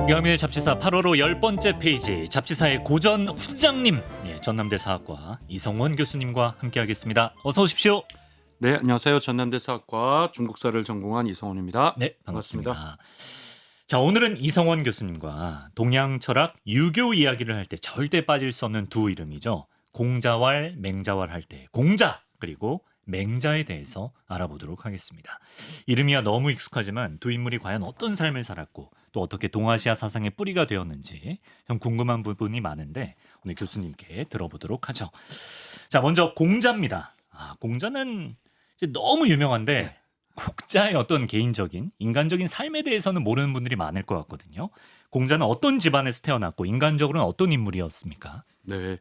여민의 잡지사 8월호 10번째 페이지 잡지사의 고전 훈장님 전남대 사학과 이성원 교수님과 함께하겠습니다. 어서 오십시오. 네, 안녕하세요. 전남대 사학과 중국사를 전공한 이성원입니다. 네, 반갑습니다. 자, 오늘은 이성원 교수님과 동양 철학 유교 이야기를 할 때 절대 빠질 수 없는 두 이름이죠. 공자왈, 맹자왈 할 때 공자 그리고 맹자에 대해서 알아보도록 하겠습니다. 이름이야 너무 익숙하지만 두 인물이 과연 어떤 삶을 살았고 또 어떻게 동아시아 사상의 뿌리가 되었는지 좀 궁금한 부분이 많은데 오늘 교수님께 들어보도록 하죠. 자, 먼저 공자입니다. 공자는 이제 너무 유명한데 공자의 어떤 개인적인 인간적인 삶에 대해서는 모르는 분들이 많을 것 같거든요. 공자는 어떤 집안에서 태어났고 인간적으로는 어떤 인물이었습니까? 네,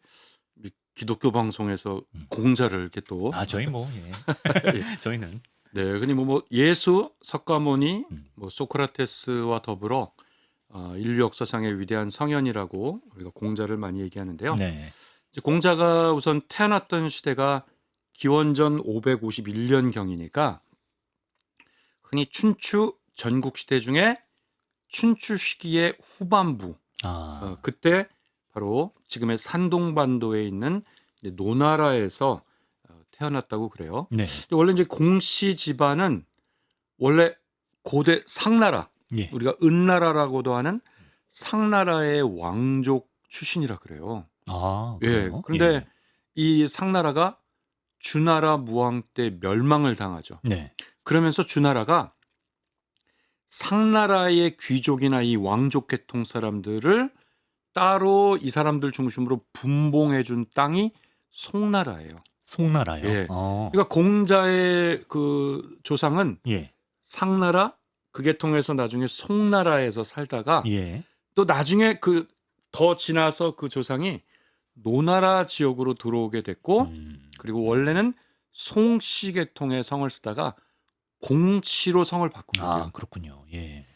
이 기독교 방송에서 공자를 이렇게 또 저희 저희는 네, 흔히 뭐 예수, 석가모니, 뭐 소크라테스와 더불어 인류 역사상의 위대한 성현이라고 우리가 공자를 많이 얘기하는데요. 네. 이제 공자가 우선 태어났던 시대가 기원전 551년 경이니까 흔히 춘추 전국 시대 중에 춘추 시기의 후반부 그때 바로 지금의 산동반도에 있는 이제 노나라에서 태어났다고 그래요. 네. 원래 이제 공씨 집안은 원래 고대 상나라, 예. 우리가 은나라라고도 하는 상나라의 왕족 출신이라 그래요. 그래요? 그런데 이 상나라가 주나라 무왕 때 멸망을 당하죠. 네. 그러면서 주나라가 상나라의 귀족이나 이 왕족 계통 사람들을 따로 이 사람들 중심으로 분봉해 준 땅이 송나라예요. 송나라요. 예. 그러니까 공자의 그 조상은 예. 상나라 그 계통에서 나중에 송나라에서 살다가 예. 또 나중에 그 더 지나서 그 조상이 노나라 지역으로 들어오게 됐고 그리고 원래는 송씨 계통의 성을 쓰다가 공씨로 성을 바꾼 거예요. 그렇군요. 예.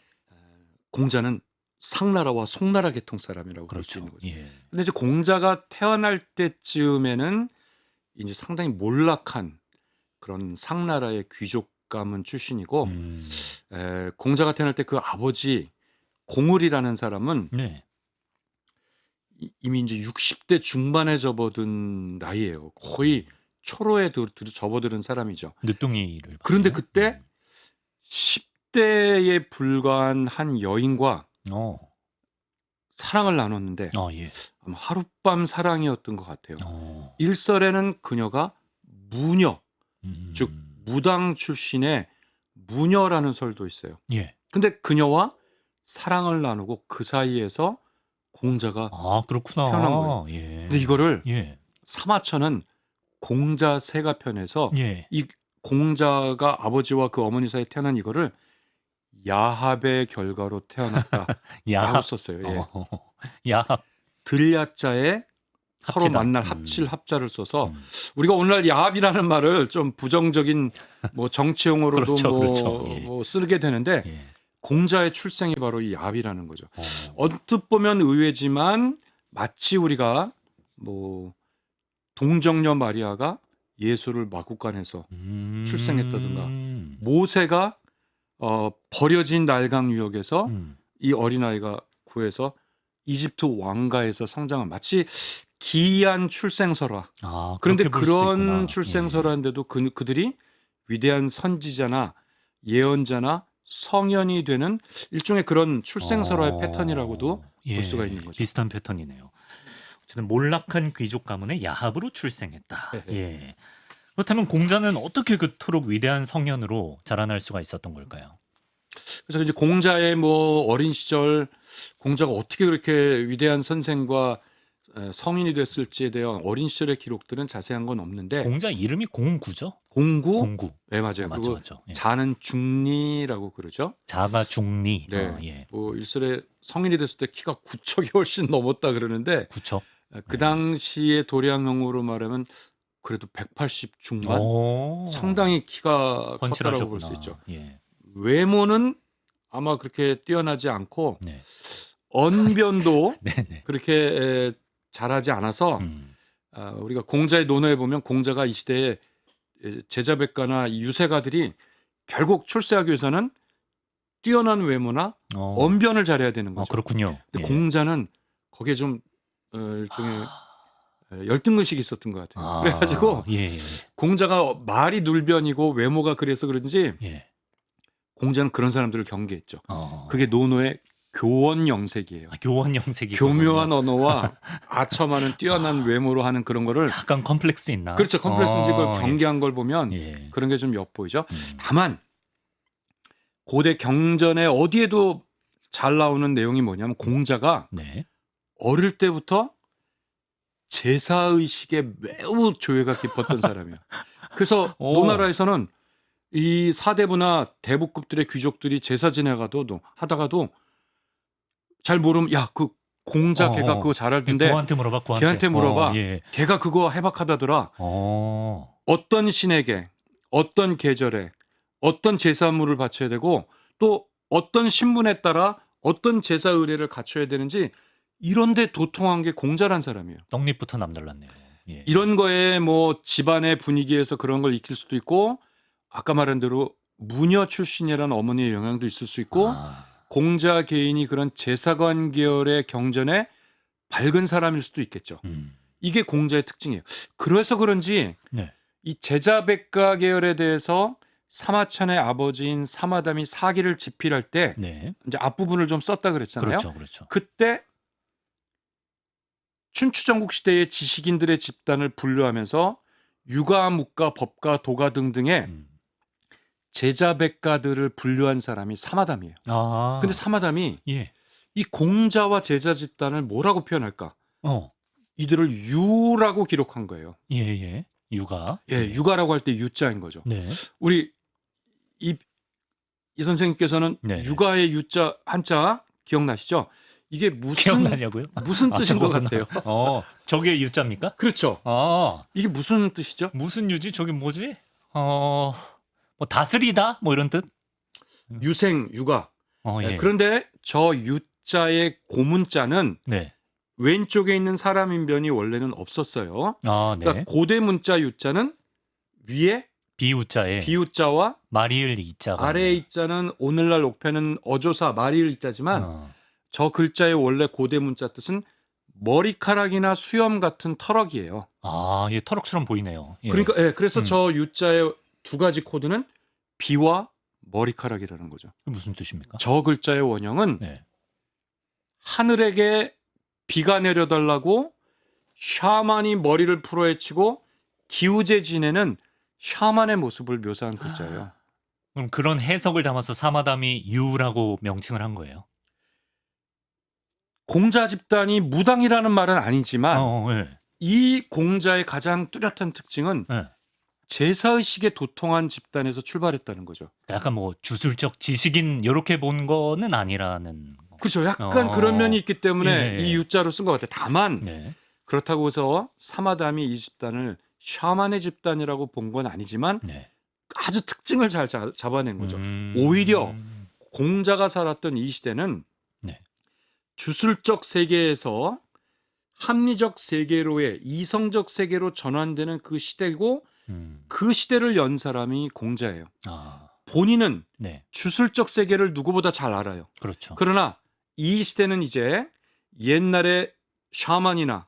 공자는 상나라와 송나라 계통 사람이라고 볼 수 그렇죠. 있는 거죠. 예. 근데 이제 공자가 태어날 때쯤에는 이제 상당히 몰락한 그런 상나라의 귀족 가문 출신이고 공자가 태어날 때 그 아버지 공울이라는 사람은 네. 이미 이제 60대 중반에 접어든 나이예요. 거의 초로에 접어든 사람이죠. 늦둥이를 그런데 봐요? 그때 10대에 불과한 한 여인과 사랑을 나눴는데 예. 아마 하룻밤 사랑이었던 것 같아요. 일설에는 그녀가 무녀, 즉 무당 출신의 무녀라는 설도 있어요. 예. 근데 그녀와 사랑을 나누고 그 사이에서 공자가 그렇구나. 태어난 거예요. 예. 근데 이거를 예. 사마천은 공자세가편에서 예. 이 공자가 아버지와 그 어머니 사이에 태어난 이거를 야합의 결과로 태어났다라고 야합. 썼어요. 예. 야합. 들야자에 서로 합치다. 만날 합칠 합자를 써서 우리가 오늘날 야합이라는 말을 좀 부정적인 뭐 정치용어로도 그렇죠. 예. 뭐 쓰게 되는데 예. 공자의 출생이 바로 이 야합이라는 거죠. 언뜻 보면 의외지만 마치 우리가 뭐 동정녀 마리아가 예수를 마구간에서 출생했다든가 모세가 버려진 날강 유역에서 이 어린아이가 구해서 이집트 왕가에서 성장한 마치 기이한 출생설화. 그런데 그런 출생설화인데도 그들이 위대한 선지자나 예언자나 성현이 되는 일종의 그런 출생설화의 패턴이라고도 볼 수가 있는 거죠. 비슷한 패턴이네요. 어쨌든 몰락한 귀족 가문의 야합으로 출생했다. 예. 그렇다면 공자는 어떻게 그토록 위대한 성현으로 자라날 수가 있었던 걸까요? 그래서 이제 공자의 뭐 어린 시절 공자가 어떻게 그렇게 위대한 선생과 성인이 됐을지에 대한 어린 시절의 기록들은 자세한 건 없는데 공자 이름이 공구죠? 공구? 네, 맞아요. 맞죠. 예. 자는 중리라고 그러죠. 자가 중리. 네. 예. 뭐 일설에 성인이 됐을 때 키가 9척이 훨씬 넘었다 그러는데 9척? 그 당시의 도량형으로 말하면 그래도 180 중반? 상당히 키가 컸다라고 볼 수 있죠. 예. 외모는 아마 그렇게 뛰어나지 않고 네. 언변도 네네. 그렇게 잘하지 않아서 우리가 공자의 논어에 보면 공자가 이 시대에 제자백가나 유세가들이 결국 출세하기 위해서는 뛰어난 외모나 어. 언변을 잘해야 되는 아, 거죠. 그렇군요. 근데 예. 공자는 거기에 좀 일종의 열등의식이 있었던 것 같아요. 아, 그래가지고 예, 예, 공자가 말이 눌변이고 외모가 그래서 그런지 예. 공자는 그런 사람들을 경계했죠. 어. 그게 노노의 교원 영색이에요. 아, 교원 영색이 교묘한 언어와 아첨하는 뛰어난 외모로 하는 그런 거를 약간 컴플렉스 있나? 그렇죠. 컴플렉스인지 그걸 경계한 걸 보면 예. 그런 게 좀 엿보이죠. 음. 다만 고대 경전에 어디에도 잘 나오는 내용이 뭐냐면 공자가 네. 어릴 때부터 제사의식에 매우 조예가 깊었던 사람이에요. 그래서 오. 노나라에서는 이 사대부나 대부급들의 귀족들이 제사 하다가도 잘 모르면 야, 그 공자 걔가 그거 잘하던데 구한테 물어봐. 걔한테 물어봐. 예. 걔가 그거 해박하다더라. 어. 어떤 신에게 어떤 계절에 어떤 제사물을 바쳐야 되고 또 어떤 신분에 따라 어떤 제사 의례를 갖춰야 되는지 이런 데 도통한 게 공자란 사람이에요. 떡잎부터 남달랐네요. 예. 이런 거에 뭐 집안의 분위기에서 그런 걸 익힐 수도 있고 아까 말한 대로 무녀 출신이라는 어머니의 영향도 있을 수 있고 아. 공자 개인이 그런 제사관 계열의 경전에 밝은 사람일 수도 있겠죠. 이게 공자의 특징이에요. 그래서 그런지 네. 이 제자백가 계열에 대해서 사마천의 아버지인 사마담이 사기를 집필할 때 네. 이제 앞부분을 좀 썼다 그랬잖아요. 그렇죠. 그렇죠. 그때 춘추전국 시대의 지식인들의 집단을 분류하면서 유가, 묵가, 법가, 도가 등등의 음. 제자백가들을 분류한 사람이 사마담이에요. 아. 근데 사마담이 예. 이 공자와 제자 집단을 뭐라고 표현할까? 어. 이들을 유라고 기록한 거예요. 예, 예. 육아. 예, 유가라고 할 때 유자인 거죠. 네. 우리 이 선생님께서는 네. 유가의 유자 한자 기억나시죠? 이게 기억나냐고요? 무슨 뜻인 것 같아요? 저게 유자입니까? 그렇죠. 아. 이게 무슨 뜻이죠? 무슨 유지? 저게 뭐지? 뭐 다스리다? 뭐 이런 뜻? 유생, 유가. 예. 그런데 저 유자의 고문자는 네. 왼쪽에 있는 사람 인변이 원래는 없었어요. 아, 네. 그러니까 고대 문자 유자는 위에 비우자에 비유자와 마리을 이자가 아래 이자는 오늘날 옥패는 어조사 마리을 이자지만 어. 저 글자의 원래 고대 문자 뜻은 머리카락이나 수염 같은 터럭이에요. 아, 예, 터럭처럼 보이네요. 예. 그러니까 그래서 저 유자의 두 가지 코드는 비와 머리카락이라는 거죠. 무슨 뜻입니까? 저 글자의 원형은 네. 하늘에게 비가 내려달라고 샤만이 머리를 풀어헤치고 기우제 지내는 샤만의 모습을 묘사한 글자예요. 그럼 그런 해석을 담아서 사마담이 유라고 명칭을 한 거예요. 공자 집단이 무당이라는 말은 아니지만 예. 이 공자의 가장 뚜렷한 특징은 예. 제사의식에 도통한 집단에서 출발했다는 거죠. 약간 뭐 주술적 지식인 이렇게 본 거는 아니라는 거. 그렇죠. 약간 그런 면이 있기 때문에 예. 이 유자로 쓴 것 같아요. 다만 네. 그렇다고 해서 사마담이 이 집단을 샤만의 집단이라고 본 건 아니지만 네. 아주 특징을 잘 잡아낸 거죠. 오히려 공자가 살았던 이 시대는 네. 주술적 세계에서 합리적 세계로의 이성적 세계로 전환되는 그 시대고 그 시대를 연 사람이 공자예요. 아, 본인은 네. 주술적 세계를 누구보다 잘 알아요. 그렇죠. 그러나 이 시대는 이제 옛날에 샤만이나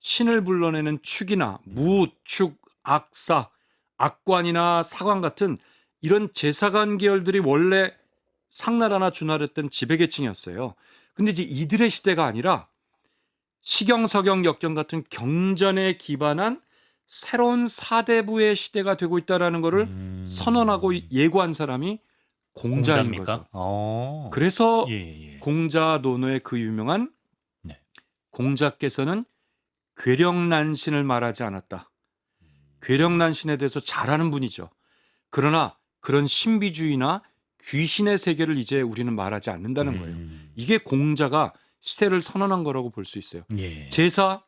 신을 불러내는 축이나 무, 축, 악사, 악관이나 사관 같은 이런 제사관 계열들이 원래 상나라나 주나라였던 지배계층이었어요. 근데 이제 이들의 시대가 아니라 시경, 서경, 역경 같은 경전에 기반한 새로운 사대부의 시대가 되고 있다라는 것을 선언하고 예고한 사람이 공자인 공자입니까? 거죠. 그래서 예. 공자 논어의 그 유명한 네. 공자께서는 괴력난신을 말하지 않았다. 괴력난신에 대해서 잘 아는 분이죠. 그러나 그런 신비주의나 귀신의 세계를 이제 우리는 말하지 않는다는 거예요. 이게 공자가 시대를 선언한 거라고 볼 수 있어요. 예. 제사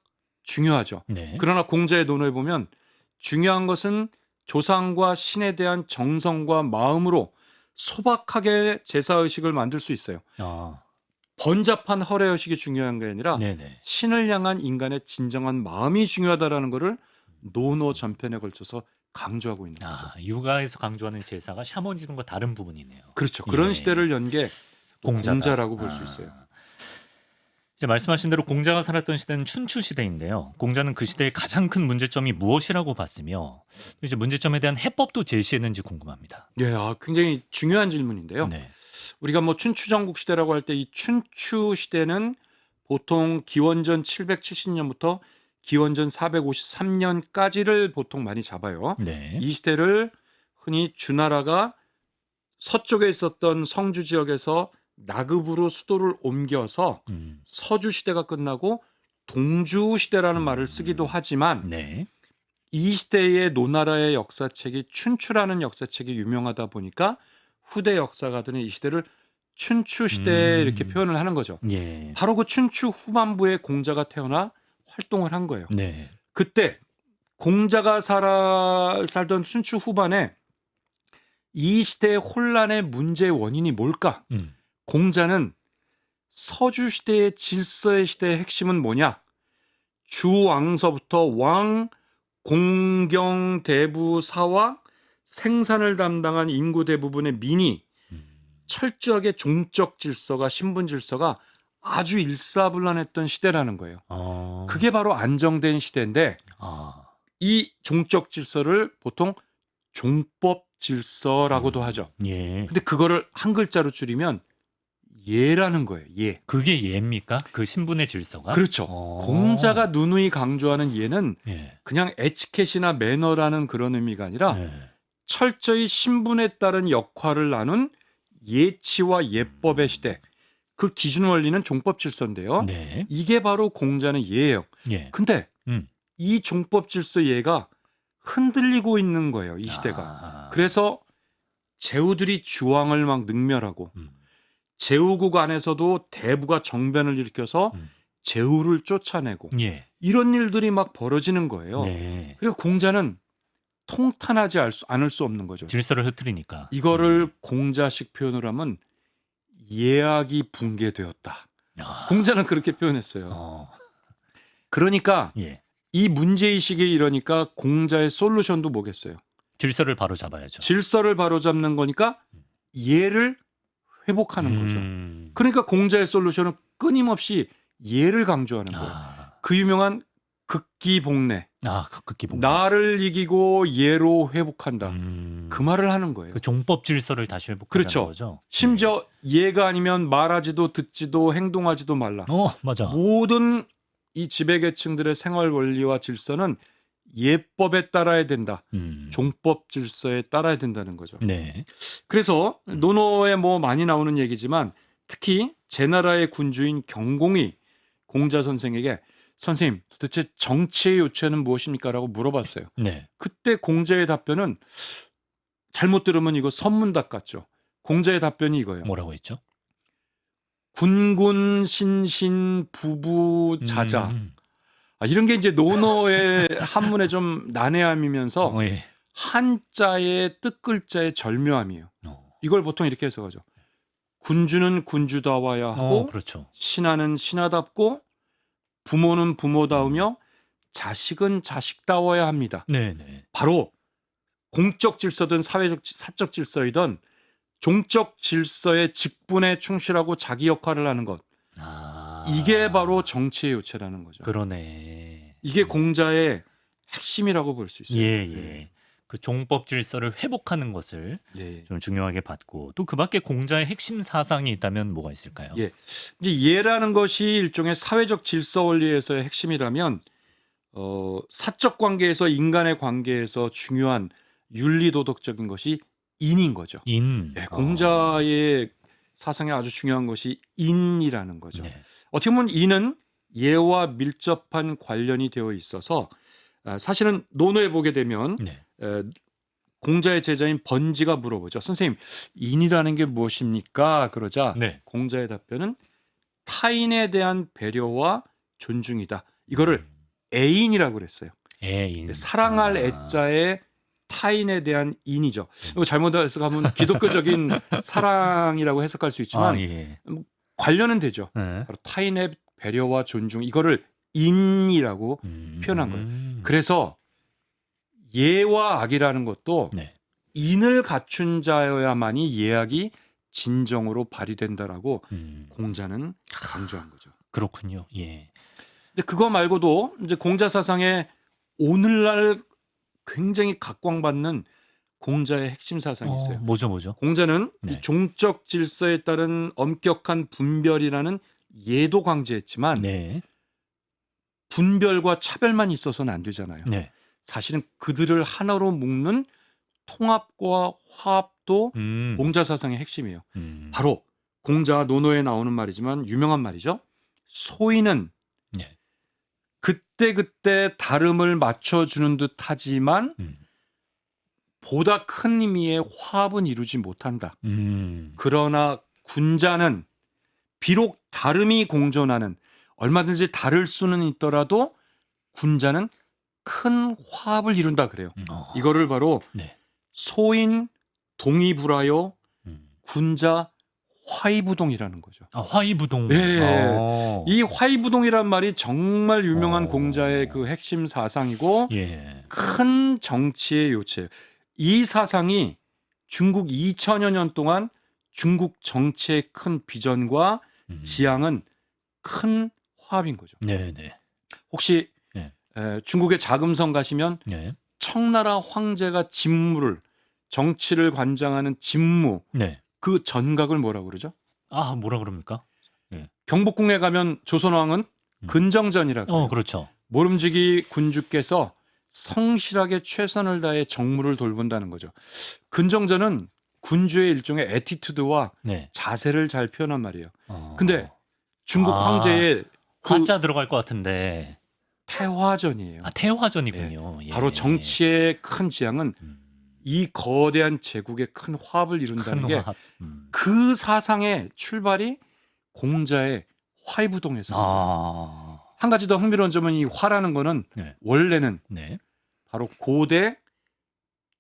중요하죠. 네. 그러나 공자의 논어에 보면 중요한 것은 조상과 신에 대한 정성과 마음으로 소박하게 제사의식을 만들 수 있어요. 아, 번잡한 허례의식이 중요한 게 아니라 네네. 신을 향한 인간의 진정한 마음이 중요하다라는 것을 논어 전편에 걸쳐서 강조하고 있는 거죠. 아, 육아에서 강조하는 제사가 샤머니즘과 다른 부분이네요. 그렇죠. 그런 예. 시대를 연 게 공자다. 공자라고 볼 수 있어요. 이제 말씀하신 대로 공자가 살았던 시대는 춘추 시대인데요. 공자는 그 시대의 가장 큰 문제점이 무엇이라고 봤으며 이제 문제점에 대한 해법도 제시했는지 궁금합니다. 예, 굉장히 중요한 질문인데요. 네. 우리가 뭐 춘추전국 시대라고 할 때 이 춘추 시대는 보통 기원전 770년부터 기원전 453년까지를 보통 많이 잡아요. 네. 이 시대를 흔히 주나라가 서쪽에 있었던 성주 지역에서 나급으로 수도를 옮겨서 서주 시대가 끝나고 동주 시대라는 말을 쓰기도 하지만 네. 이 시대의 노나라의 역사책이 춘추라는 역사책이 유명하다 보니까 후대 역사가들은 이 시대를 춘추 시대 이렇게 표현을 하는 거죠. 예. 바로 그 춘추 후반부에 공자가 태어나 활동을 한 거예요. 네. 그때 공자가 살던 춘추 후반에 이 시대의 혼란의 문제의 원인이 뭘까? 공자는 서주 시대의 질서의 시대의 핵심은 뭐냐? 주왕서부터 왕, 공경, 대부, 사와 생산을 담당한 인구 대부분의 민이 철저하게 종적 질서가 신분 질서가 아주 일사불란했던 시대라는 거예요. 그게 바로 안정된 시대인데 이 종적 질서를 보통 종법 질서라고도 하죠. 예. 근데 그거를 한 글자로 줄이면 예라는 거예요. 예. 그게 예입니까? 그 신분의 질서가? 그렇죠. 공자가 누누이 강조하는 예는 예. 그냥 에티켓이나 매너라는 그런 의미가 아니라 예. 철저히 신분에 따른 역할을 나눈 예치와 예법의 시대. 그 기준 원리는 종법 질서인데요. 네. 이게 바로 공자는 예예요. 예. 근데 음. 이 종법 질서 예가 흔들리고 있는 거예요. 이 시대가. 그래서 제후들이 주왕을 막 능멸하고 제후국 안에서도 대부가 정변을 일으켜서 제후를 쫓아내고 예. 이런 일들이 막 벌어지는 거예요. 네. 그리고 공자는 통탄하지 않을 수 없는 거죠. 질서를 흐트리니까. 이거를 공자식 표현을 하면 예악이 붕괴되었다. 아. 공자는 그렇게 표현했어요. 그러니까 예. 이 문제의식이 이러니까 공자의 솔루션도 뭐겠어요? 질서를 바로 잡아야죠. 질서를 바로잡는 거니까 예를 회복하는 거죠. 그러니까 공자의 솔루션은 끊임없이 예를 강조하는 거예요. 그 유명한 극기복례. 극기복례. 나를 이기고 예로 회복한다. 그 말을 하는 거예요. 그 종법 질서를 다시 회복하는 그렇죠. 거죠. 심지어 예가 아니면 말하지도 듣지도 행동하지도 말라. 맞아. 모든 이 지배계층들의 생활 원리와 질서는 예법에 따라야 된다. 종법 질서에 따라야 된다는 거죠. 네. 그래서 논어에 뭐 많이 나오는 얘기지만 특히 제나라의 군주인 경공이 공자 선생에게 선생님 도대체 정치의 요체는 무엇입니까? 라고 물어봤어요. 네. 그때 공자의 답변은 잘못 들으면 이거 선문답 같죠. 공자의 답변이 이거예요. 뭐라고 했죠? 군군 신신 부부 자자. 이런 게 이제 논어의 한문에 좀 난해함이면서 예. 한자의 뜻글자의 절묘함이에요. 이걸 보통 이렇게 해석하죠. 군주는 군주다워야 하고 그렇죠. 신하는 신하답고 부모는 부모다우며 자식은 자식다워야 합니다. 네네. 바로 공적 질서든 사적 질서이든 종적 질서의 직분에 충실하고 자기 역할을 하는 것. 이게 바로 정치의 요체라는 거죠. 그러네. 이게 공자의 핵심이라고 볼 수 있어요. 예. 그 종법 질서를 회복하는 것을 예. 좀 중요하게 봤고 또 그 밖에 공자의 핵심 사상이 있다면 뭐가 있을까요? 예. 이제 예라는 것이 일종의 사회적 질서 원리에서의 핵심이라면 사적 관계에서 인간의 관계에서 중요한 윤리 도덕적인 것이 인인 거죠. 인. 예, 공자의 사상에 아주 중요한 것이 인이라는 거죠. 네. 어떻게 보면 인은 예와 밀접한 관련이 되어 있어서 사실은 논어에 보게 되면 네. 공자의 제자인 번지가 물어보죠. 선생님, 인이라는 게 무엇입니까? 그러자 네. 공자의 답변은 타인에 대한 배려와 존중이다. 이거를 애인이라고 그랬어요. 애인. 사랑할 애자에 타인에 대한 인이죠. 이거 잘못 해석하면 기독교적인 사랑이라고 해석할 수 있지만 예. 관련은 되죠. 네. 바로 타인의 배려와 존중 이거를 인이라고 표현한 거예요. 그래서 예와 악이라는 것도 네. 인을 갖춘 자여야만이 예악이 진정으로 발휘된다라고 음. 공자는 강조한 거죠. 그렇군요. 예. 근데 그거 말고도 이제 공자 사상에 오늘날 굉장히 각광받는 공자의 핵심 사상이 있어요. 뭐죠? 공자는 네. 이 종적 질서에 따른 엄격한 분별이라는 예도 강제했지만 네. 분별과 차별만 있어서는 안 되잖아요. 네. 사실은 그들을 하나로 묶는 통합과 화합도 공자 사상의 핵심이에요. 바로 공자 논어에 나오는 말이지만 유명한 말이죠. 소인은 네. 그때그때 다름을 맞춰주는 듯 하지만 보다 큰 의미의 화합은 이루지 못한다. 그러나 군자는 비록 다름이 공존하는 얼마든지 다를 수는 있더라도 군자는 큰 화합을 이룬다 그래요. 이거를 바로 네. 소인 동의불하여 군자 화이부동이라는 거죠. 화이부동. 네. 이 화이부동이란 말이 정말 유명한 공자의 그 핵심 사상이고 예. 큰 정치의 요체예요. 이 사상이 중국 2000여 년 동안 중국 정치의 큰 비전과 지향은 큰 화합인 거죠. 네네. 혹시 네. 중국의 자금성 가시면 네. 청나라 황제가 진무를 정치를 관장하는 진무 네. 그 전각을 뭐라고 그러죠? 뭐라 그럽니까? 경복궁에 가면 조선왕은 근정전이라고 해요. 그렇죠. 모름지기 군주께서 성실하게 최선을 다해 정무를 돌본다는 거죠. 근정전은 군주의 일종의 애티튜드와 네. 자세를 잘 표현한 말이에요. 근데 중국 아, 황제의 그 화자 들어갈 것 같은데. 태화전이에요. 태화전이군요. 예. 바로 정치의 큰 지향은 이 거대한 제국의 큰 화합을 이룬다는 큰 게 화합. 그 사상의 출발이 공자의 화이부동에서 한 가지 더 흥미로운 점은 이 화라는 거는 네. 원래는 네. 바로 고대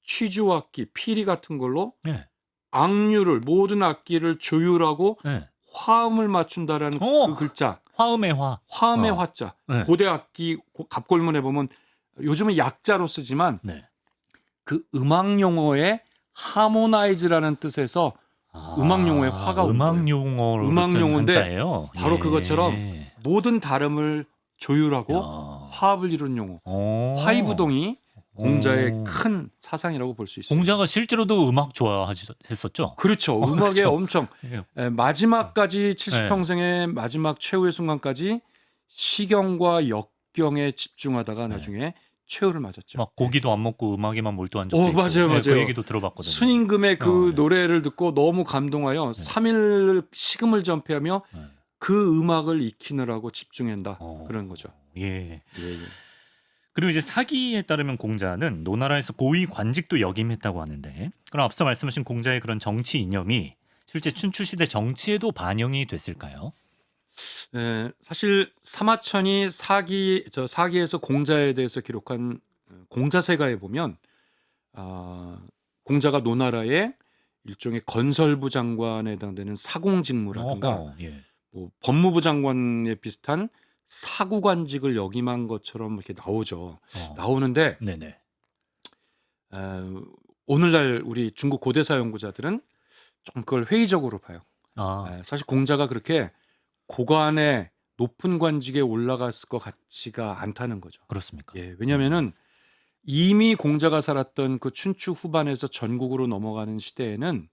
취주악기, 피리 같은 걸로 네. 악류를 모든 악기를 조율하고 네. 화음을 맞춘다라는 그 글자 화음의 화. 화음의 화자. 네. 고대 악기 갑골문에 보면 요즘은 약자로 쓰지만 네. 그 음악 용어의 하모나이즈라는 뜻에서 음악 용어의 화가 온 거예요. 음악 용어로 음악 쓴 용어인데 한자예요. 바로 예. 그것처럼 모든 다름을 조율하고 화합을 이룬 용어. 화이부동이 공자의 큰 사상이라고 볼 수 있어요. 공자가 실제로도 음악 좋아했었죠. 그렇죠. 음악에 그렇죠. 엄청 마지막까지 70평생의 마지막 최후의 순간까지 시경과 역경에 집중하다가 나중에 최후를 맞았죠. 막 고기도 안 먹고 음악에만 몰두한 적도 있고. 맞아요. 그 얘기도 들어봤거든요. 순임금의 그 노래를 듣고 너무 감동하여 3일 식음을 전폐하며 그 음악을 익히느라고 집중한다. 그런 거죠. 예. 그리고 이제 사기에 따르면 공자는 노나라에서 고위 관직도 역임했다고 하는데, 그럼 앞서 말씀하신 공자의 그런 정치 이념이 실제 춘추 시대 정치에도 반영이 됐을까요? 사실 사마천이 사기에서 공자에 대해서 기록한 공자세가에 보면 공자가 노나라의 일종의 건설부 장관에 해당되는 사공직무라든가 뭐 법무부 장관에 비슷한 사구관직을 역임한 것처럼 이렇게 나오죠. 나오는데 네네. 오늘날 우리 중국 고대사 연구자들은 좀 그걸 회의적으로 봐요. 사실 공자가 그렇게 고관의 높은 관직에 올라갔을 것 같지가 않다는 거죠. 그렇습니까? 왜냐하면은 이미 공자가 살았던 그 춘추 후반에서 전국으로 넘어가는 시대에는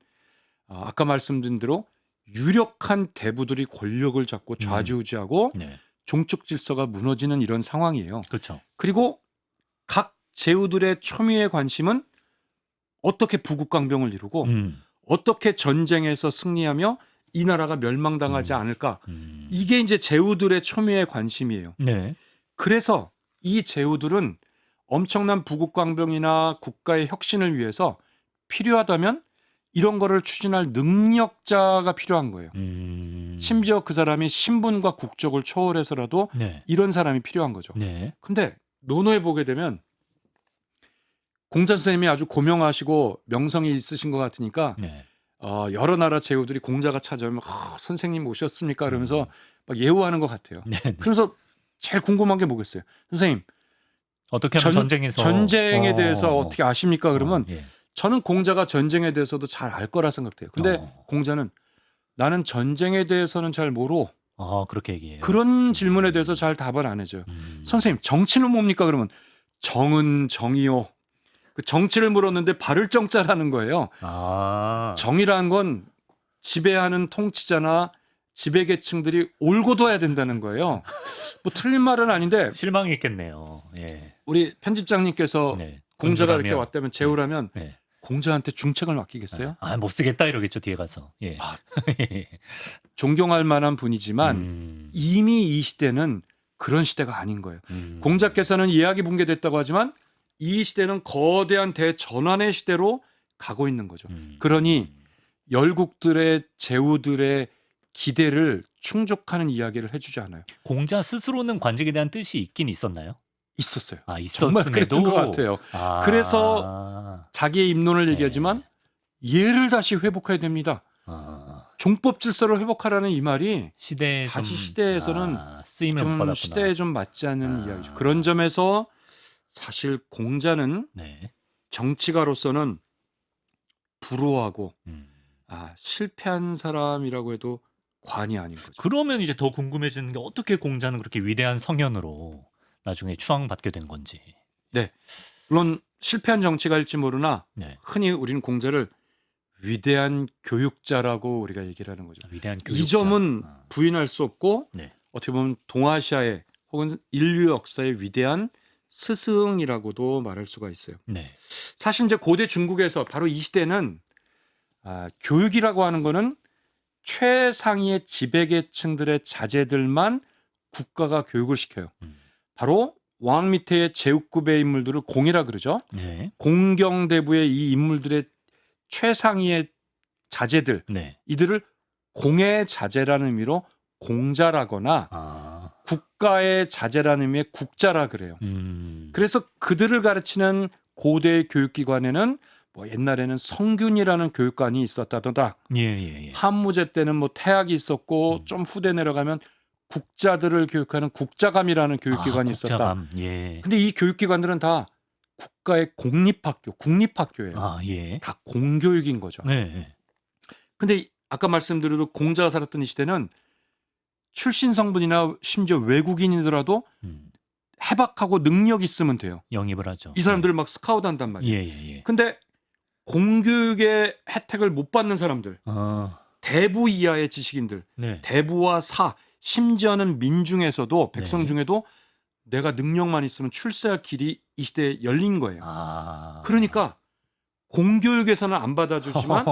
아까 말씀드린 대로 유력한 대부들이 권력을 잡고 좌지우지하고 종축 질서가 무너지는 이런 상황이에요. 그렇죠. 그리고 각 제후들의 첨예의 관심은 어떻게 부국강병을 이루고 어떻게 전쟁에서 승리하며 이 나라가 멸망당하지 않을까. 이게 이제 제후들의 첨예의 관심이에요. 네. 그래서 이 제후들은 엄청난 부국강병이나 국가의 혁신을 위해서 필요하다면 이런 거를 추진할 능력자가 필요한 거예요. 심지어 그 사람이 신분과 국적을 초월해서라도 이런 사람이 필요한 거죠. 근데 논어에 보게 되면 공자 선생님이 아주 고명하시고 명성이 있으신 것 같으니까 여러 나라 제후들이 공자가 찾아오면 선생님 오셨습니까? 그러면서 막 예우하는 것 같아요. 그래서 제일 궁금한 게 뭐겠어요? 선생님, 어떻게 하면 전쟁에서 전쟁에 대해서 어떻게 아십니까? 그러면 예. 저는 공자가 전쟁에 대해서도 잘 알 거라 생각돼요. 근데 공자는 나는 전쟁에 대해서는 잘 모르. 그렇게 얘기해요. 그런 질문에 대해서 잘 답을 안 해줘요. 선생님, 정치는 뭡니까? 그러면 정은 정이요. 그 정치를 물었는데 바를 정자라는 거예요. 정이라는 건 지배하는 통치자나 지배계층들이 옳고도야 된다는 거예요. 뭐 틀린 말은 아닌데 실망했겠네요. 예. 우리 편집장님께서 네. 공자가 이렇게 군주라면. 왔다면 제후라면 네. 공자한테 중책을 맡기겠어요? 못 쓰겠다 이러겠죠 뒤에 가서. 예. 존경할 만한 분이지만 이미 이 시대는 그런 시대가 아닌 거예요. 공자께서는 예학이 붕괴됐다고 하지만 이 시대는 거대한 대전환의 시대로 가고 있는 거죠. 그러니 열국들의 제후들의 기대를 충족하는 이야기를 해주지 않아요. 공자 스스로는 관직에 대한 뜻이 있긴 있었나요? 있었어요. 있었음에도 정말 그랬던 것 같아요. 그래서 자기의 입론을 얘기하지만 얘를 다시 회복해야 됩니다. 종법 질서를 회복하라는 이 말이 시대에 다시 시대에서는 쓰임을 못 좀 받았구나. 시대에 좀 맞지 않는 이야기죠. 그런 점에서 사실 공자는 정치가로서는 불우하고 실패한 사람이라고 해도 관이 아닌 거죠. 그러면 이제 더 궁금해지는 게 어떻게 공자는 그렇게 위대한 성현으로 나중에 추앙받게 된 건지. 물론 실패한 정치가일지 모르나 흔히 우리는 공자를 위대한 교육자라고 우리가 얘기를 하는 거죠. 위대한 교육자. 이 점은 부인할 수 없고 어떻게 보면 동아시아의 혹은 인류 역사의 위대한 스승이라고도 말할 수가 있어요. 사실 이제 고대 중국에서 바로 이 시대는 교육이라고 하는 거는 최상위의 지배계층들의 자제들만 국가가 교육을 시켜요. 바로 왕 밑에 제후급의 인물들을 공이라 그러죠. 공경대부의 이 인물들의 최상위의 자제들, 이들을 공의 자제라는 의미로 공자라거나 국가의 자제라는 의미의 국자라 그래요. 그래서 그들을 가르치는 고대 교육기관에는 뭐 옛날에는 성균이라는 교육관이 있었다더라. 한무제 때는 뭐 태학이 있었고 좀 후대 내려가면 국자들을 교육하는 국자감이라는 교육기관이 있었다. 근데 이 교육기관들은 다 국가의 공립학교, 국립학교예요. 다 공교육인 거죠. 근데 아까 말씀드린 공자가 살았던 이 시대는 출신 성분이나 심지어 외국인이더라도 해박하고 능력 있으면 돼요. 영입을 하죠. 이 사람들을 막 스카우트 한단 말이에요. 근데 공교육의 혜택을 못 받는 사람들, 대부 이하의 지식인들, 대부와 사, 심지어는 민중에서도 백성 중에도 내가 능력만 있으면 출세할 길이 이 시대에 열린 거예요. 그러니까 공교육에서는 안 받아주지만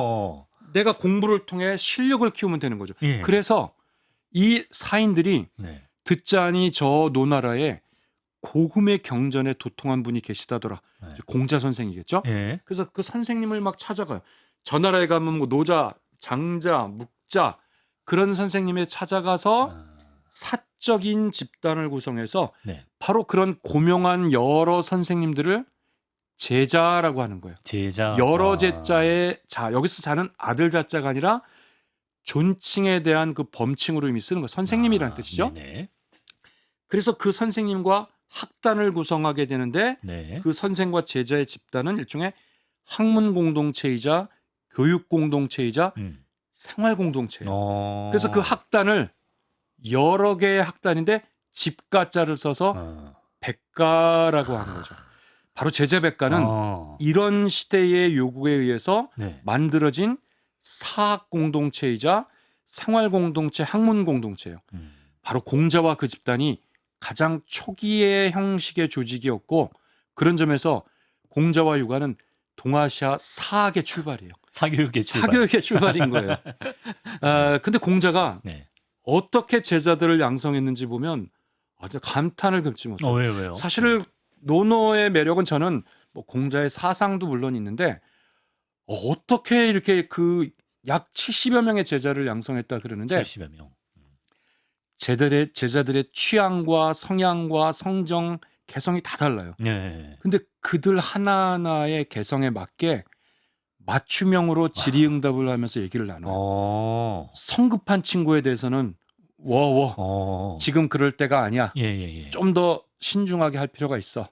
내가 공부를 통해 실력을 키우면 되는 거죠. 그래서 이 사인들이 듣자니 저 노나라에 고금의 경전에 도통한 분이 계시다더라. 공자 선생이겠죠. 그래서 그 선생님을 막 찾아가요. 저 나라에 가면 뭐 노자, 장자, 묵자 그런 선생님에 찾아가서 사적인 집단을 구성해서 바로 그런 고명한 여러 선생님들을 제자라고 하는 거예요. 제자. 여러 제자의 자, 여기서 자는 아들 자자가 아니라 존칭에 대한 그 범칭으로 이미 쓰는 거예요. 선생님이라는 뜻이죠. 그래서 그 선생님과 학단을 구성하게 되는데 그 선생과 제자의 집단은 일종의 학문 공동체이자 교육 공동체이자 생활 공동체예요. 그래서 그 학단을 여러 개의 학단인데 집가자를 써서 백가라고 하는 거죠. 바로 제자백가는 이런 시대의 요구에 의해서 만들어진 사학 공동체이자 생활 공동체, 학문 공동체예요. 바로 공자와 그 집단이 가장 초기의 형식의 조직이었고 그런 점에서 공자와 유가는 동아시아 사학의 출발이에요. 사교육의 출발. 사교육의 출발인 거예요. 근데 공자가 어떻게 제자들을 양성했는지 보면 아주 감탄을 금치 못해요. 왜요? 사실 논어의 매력은 저는 뭐 공자의 사상도 물론 있는데 어떻게 이렇게 그 약 70여 명의 제자를 양성했다 그러는데 70여 명. 제자들의 취향과 성향과 성정, 개성이 다 달라요. 근데 그들 하나하나의 개성에 맞게 맞춤형으로 질의응답을 하면서 얘기를 나눠요. 성급한 친구에 대해서는 지금 그럴 때가 아니야. 좀 더 신중하게 할 필요가 있어.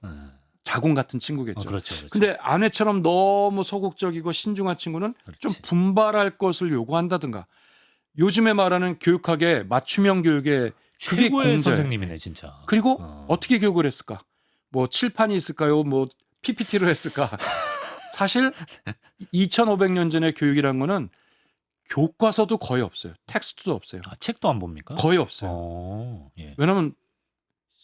자공 같은 친구겠죠. 그렇죠, 그렇죠. 근데 아내처럼 너무 소극적이고 신중한 친구는 좀 그렇지. 분발할 것을 요구한다든가 요즘에 말하는 교육학의 맞춤형 교육의 그게 최고의 공자예요. 선생님이네 진짜. 그리고 어떻게 교육을 했을까? 뭐 칠판이 있을까요? 뭐 PPT로 했을까? 사실 2,500년 전의 교육이란 거는 교과서도 거의 없어요. 텍스트도 없어요. 책도 안 봅니까? 거의 없어요. 예. 왜냐하면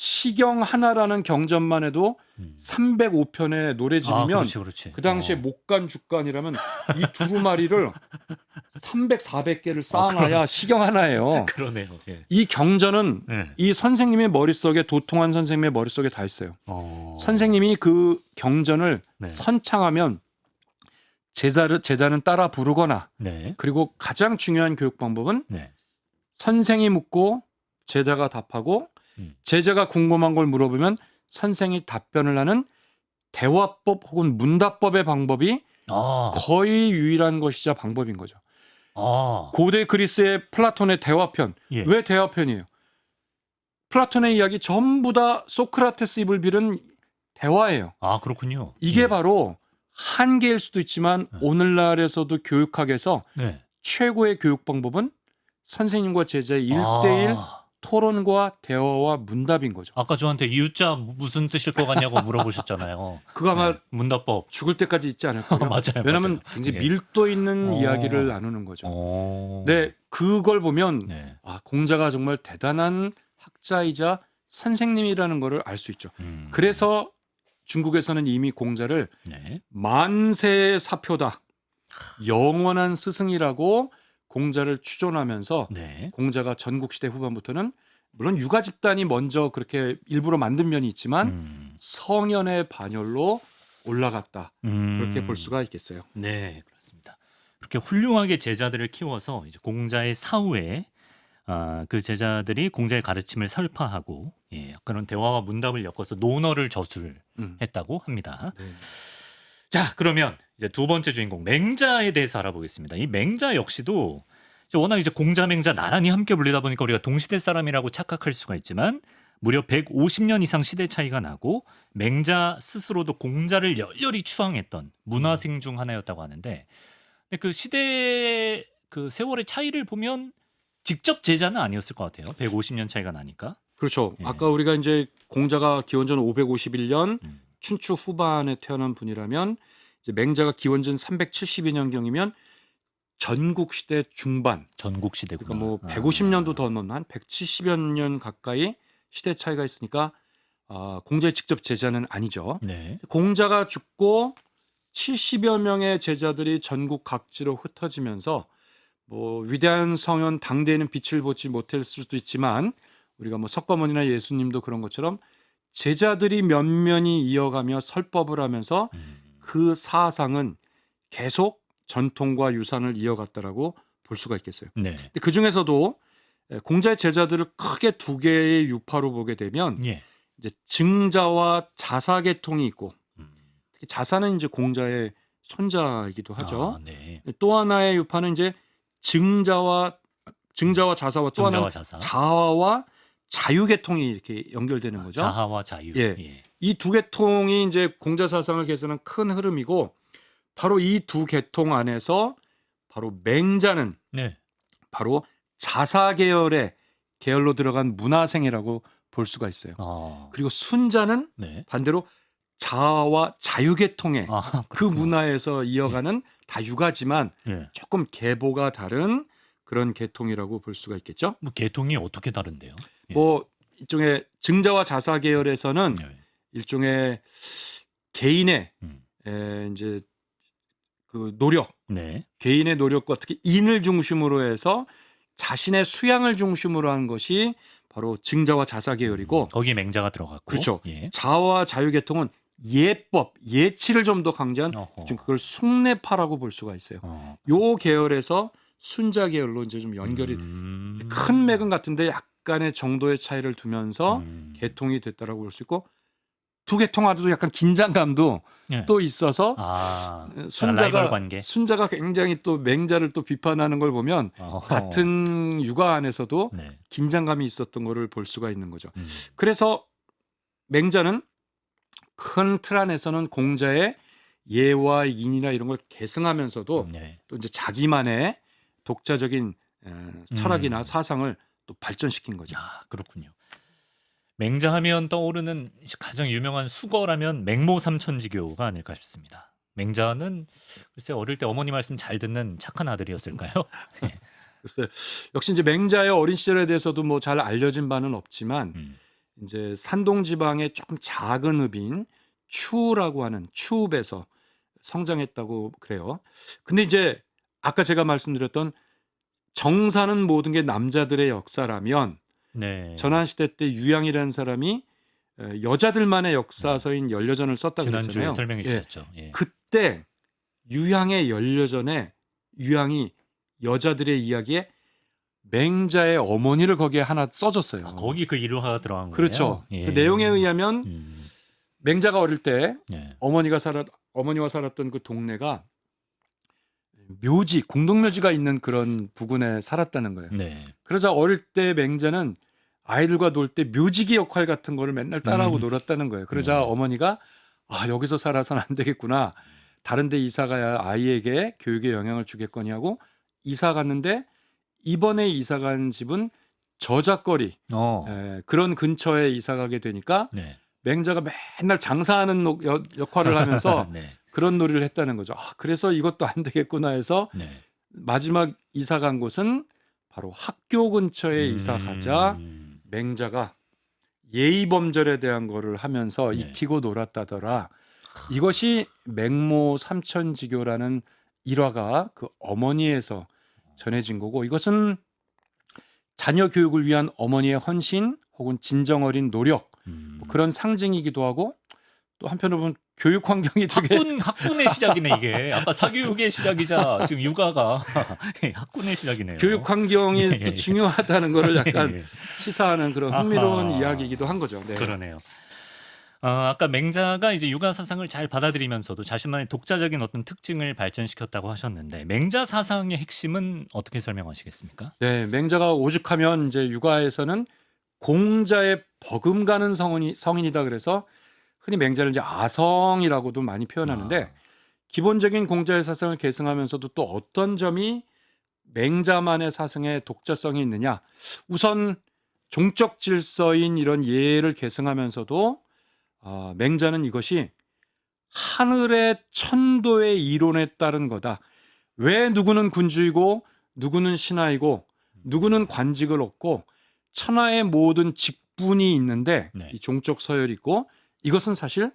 시경 하나라는 경전만 해도 305편의 노래집이면 그렇지, 그렇지. 그 당시에 목간 죽간이라면 이 두루마리를 300, 400개를 쌓아놔야 시경 하나예요. 그러네요. 예. 이 경전은 네. 이 선생님의 머릿속에 도통한 선생님의 머릿속에 다 있어요. 선생님이 그 경전을 네. 선창하면 제자는 따라 부르거나 네. 그리고 가장 중요한 교육 방법은 네. 선생이 묻고 제자가 답하고 제자가 궁금한 걸 물어보면 선생이 답변을 하는 대화법 혹은 문답법의 방법이 거의 유일한 것이자 방법인 거죠. 고대 그리스의 플라톤의 대화편. 예. 왜 대화편이에요? 플라톤의 이야기 전부 다 소크라테스 입을 빌은 대화예요. 그렇군요. 이게 예. 바로 한계일 수도 있지만 오늘날에서도 교육학에서 네. 최고의 교육 방법은 선생님과 제자의 1대1 토론과 대화와 문답인 거죠. 아까 저한테 U자 무슨 뜻일 것 같냐고 물어보셨잖아요. 그거 아마 네. 문답법. 죽을 때까지 있지 않을까요? 맞아요. 왜냐하면 맞아요. 굉장히 예. 밀도 있는 이야기를 나누는 거죠. 네, 그걸 보면 네. 공자가 정말 대단한 학자이자 선생님이라는 거를 알 수 있죠. 그래서 중국에서는 이미 공자를 네. 만세의 사표다, 영원한 스승이라고 공자를 추존하면서 네. 공자가 전국시대 후반부터는 물론 육아 집단이 먼저 그렇게 일부러 만든 면이 있지만 성현의 반열로 올라갔다. 그렇게 볼 수가 있겠어요. 네, 그렇습니다. 그렇게 훌륭하게 제자들을 키워서 이제 공자의 사후에 그 제자들이 공자의 가르침을 설파하고 그런 대화와 문답을 엮어서 논어를 저술했다고 합니다. 네. 자, 그러면 이제 두 번째 주인공 맹자에 대해서 알아보겠습니다. 이 맹자 역시도 워낙 이제 공자, 맹자 나란히 함께 불리다 보니까 우리가 동시대 사람이라고 착각할 수가 있지만 무려 150년 이상 시대 차이가 나고 맹자 스스로도 공자를 열렬히 추앙했던 문화생 중 하나였다고 하는데 근데 그 시대 그 세월의 차이를 보면 직접 제자는 아니었을 것 같아요. 150년 차이가 나니까. 그렇죠. 예. 아까 우리가 이제 공자가 기원전 551년 춘추 후반에 태어난 분이라면 이제 맹자가 기원전 372년경이면 전국 시대 중반. 전국 시대구나. 그러니까 뭐 150년도 더 넘는 한 170여 년 가까이 시대 차이가 있으니까 공자의 직접 제자는 아니죠. 네. 공자가 죽고 70여 명의 제자들이 전국 각지로 흩어지면서 뭐 위대한 성현 당대에는 빛을 보지 못했을 수도 있지만 우리가 뭐 석가모니나 예수님도 그런 것처럼 제자들이 면면이 이어가며 설법을 하면서 그 사상은 계속 전통과 유산을 이어갔다라고 볼 수가 있겠어요. 네. 근데 그 중에서도 공자의 제자들을 크게 두 개의 유파로 보게 되면 예. 이제 증자와 자사 계통이 있고 특히 자사는 이제 공자의 손자이기도 하죠. 네. 또 하나의 유파는 이제 증자와 자사와 또 하나는 자자. 자아와 자유 계통이 이렇게 연결되는 거죠. 자하와 자유. 예. 이 두 계통이 이제 공자 사상을 개선한 큰 흐름이고 바로 이 두 계통 안에서 바로 맹자는 네. 바로 자사 계열의 계열로 들어간 문화생이라고 볼 수가 있어요. 그리고 순자는 네. 반대로 자아와 자유 계통의 그 그렇구나. 문화에서 이어가는 다 육아지만 예. 조금 계보가 다른 그런 계통이라고 볼 수가 있겠죠. 뭐 계통이 어떻게 다른데요? 예. 뭐 일종의 증자와 자사 계열에서는 네. 일종의 개인의 이제 그 노력, 네. 개인의 노력과 특히 인을 중심으로 해서 자신의 수양을 중심으로 한 것이 바로 증자와 자사 계열이고 거기에 맹자가 들어갔고. 그렇죠. 예. 자아와 자유 계통은 예법, 예치를 좀 더 강조한 어허. 좀 그걸 숭례파라고 볼 수가 있어요. 요 계열에서 순자 계열로 이제 좀 연결이 큰 맥은 같은데 약간의 정도의 차이를 두면서 계통이 됐다라고 볼 수 있고 두 계통 안에도 약간 긴장감도 예. 또 있어서 라이벌 관계. 순자가 굉장히 또 맹자를 또 비판하는 걸 보면 같은 육아 안에서도 네. 긴장감이 있었던 거를 볼 수가 있는 거죠. 그래서 맹자는 큰 틀 안에서는 공자의 예와 인이나 이런 걸 계승하면서도 네. 또 이제 자기만의 독자적인 철학이나 음. 사상을 또 발전시킨 거죠. 야, 그렇군요. 맹자하면 떠오르는 가장 유명한 수거라면 맹모삼천지교가 아닐까 싶습니다. 맹자는 글쎄 어릴 때 어머니 말씀 잘 듣는 착한 아들이었을까요? 예. 글쎄 역시 이제 맹자의 어린 시절에 대해서도 뭐 잘 알려진 바는 없지만 음. 이제 산동 지방의 조금 작은 읍인 추우라고 하는 추읍에서 성장했다고 그래요. 근데 이제 아까 제가 말씀드렸던 정사는 모든 게 남자들의 역사라면 네. 전환시대 때 유양이라는 사람이 여자들만의 역사서인 연려전을 썼다 지난주에 그랬잖아요. 설명해 예. 주셨죠. 예. 그때 유양의 연려전에 유양이 여자들의 이야기에 맹자의 어머니를 거기에 하나 써줬어요. 아, 거기 그 일화가 들어간 거예요. 그렇죠. 예. 그 내용에 의하면 음. 맹자가 어릴 때 예. 어머니와 살았던 그 동네가 묘지, 공동묘지가 있는 그런 부근에 살았다는 거예요. 네. 그러자 어릴 때 맹자는 아이들과 놀 때 묘지기 역할 같은 거를 맨날 따라하고 놀았다는 거예요. 그러자 어머니가 여기서 살아서는 안 되겠구나. 다른 데 이사 가야 아이에게 교육에 영향을 주겠거니 하고 이사 갔는데 이번에 이사 간 집은 저작거리 그런 근처에 이사 가게 되니까 네. 맹자가 맨날 장사하는 역할을 하면서 네. 그런 놀이를 했다는 거죠. 그래서 이것도 안 되겠구나 해서 네. 마지막 이사 간 곳은 바로 학교 근처에 이사 가자 맹자가 예의범절에 대한 거를 하면서 네. 익히고 놀았다더라. 이것이 맹모 삼천지교라는 일화가 그 어머니에서 전해진 거고 이것은 자녀 교육을 위한 어머니의 헌신 혹은 진정 어린 노력 뭐 그런 상징이기도 하고 또 한편으로 보면 교육 환경이 되게 학군의 시작이네 이게. 아까 사교육의 시작이자 지금 육아가 학군의 시작이네요. 교육 환경이 예, 또 예. 중요하다는 거를 약간 예. 시사하는 그런 흥미로운 아하. 이야기이기도 한 거죠. 네. 그러네요. 아까 맹자가 이제 육아 사상을 잘 받아들이면서도 자신만의 독자적인 어떤 특징을 발전시켰다고 하셨는데 맹자 사상의 핵심은 어떻게 설명하시겠습니까? 네, 맹자가 오죽하면 이제 육아에서는 공자의 버금가는 성인이다 그래서 흔히 맹자를 이제 아성이라고도 많이 표현하는데 기본적인 공자의 사상을 계승하면서도 또 어떤 점이 맹자만의 사상의 독자성이 있느냐? 우선 종적 질서인 이런 예를 계승하면서도 맹자는 이것이 하늘의 천도의 이론에 따른 거다. 왜 누구는 군주이고 누구는 신하이고 누구는 관직을 얻고 천하의 모든 직분이 있는데 네. 이 종적 서열이 있고 이것은 사실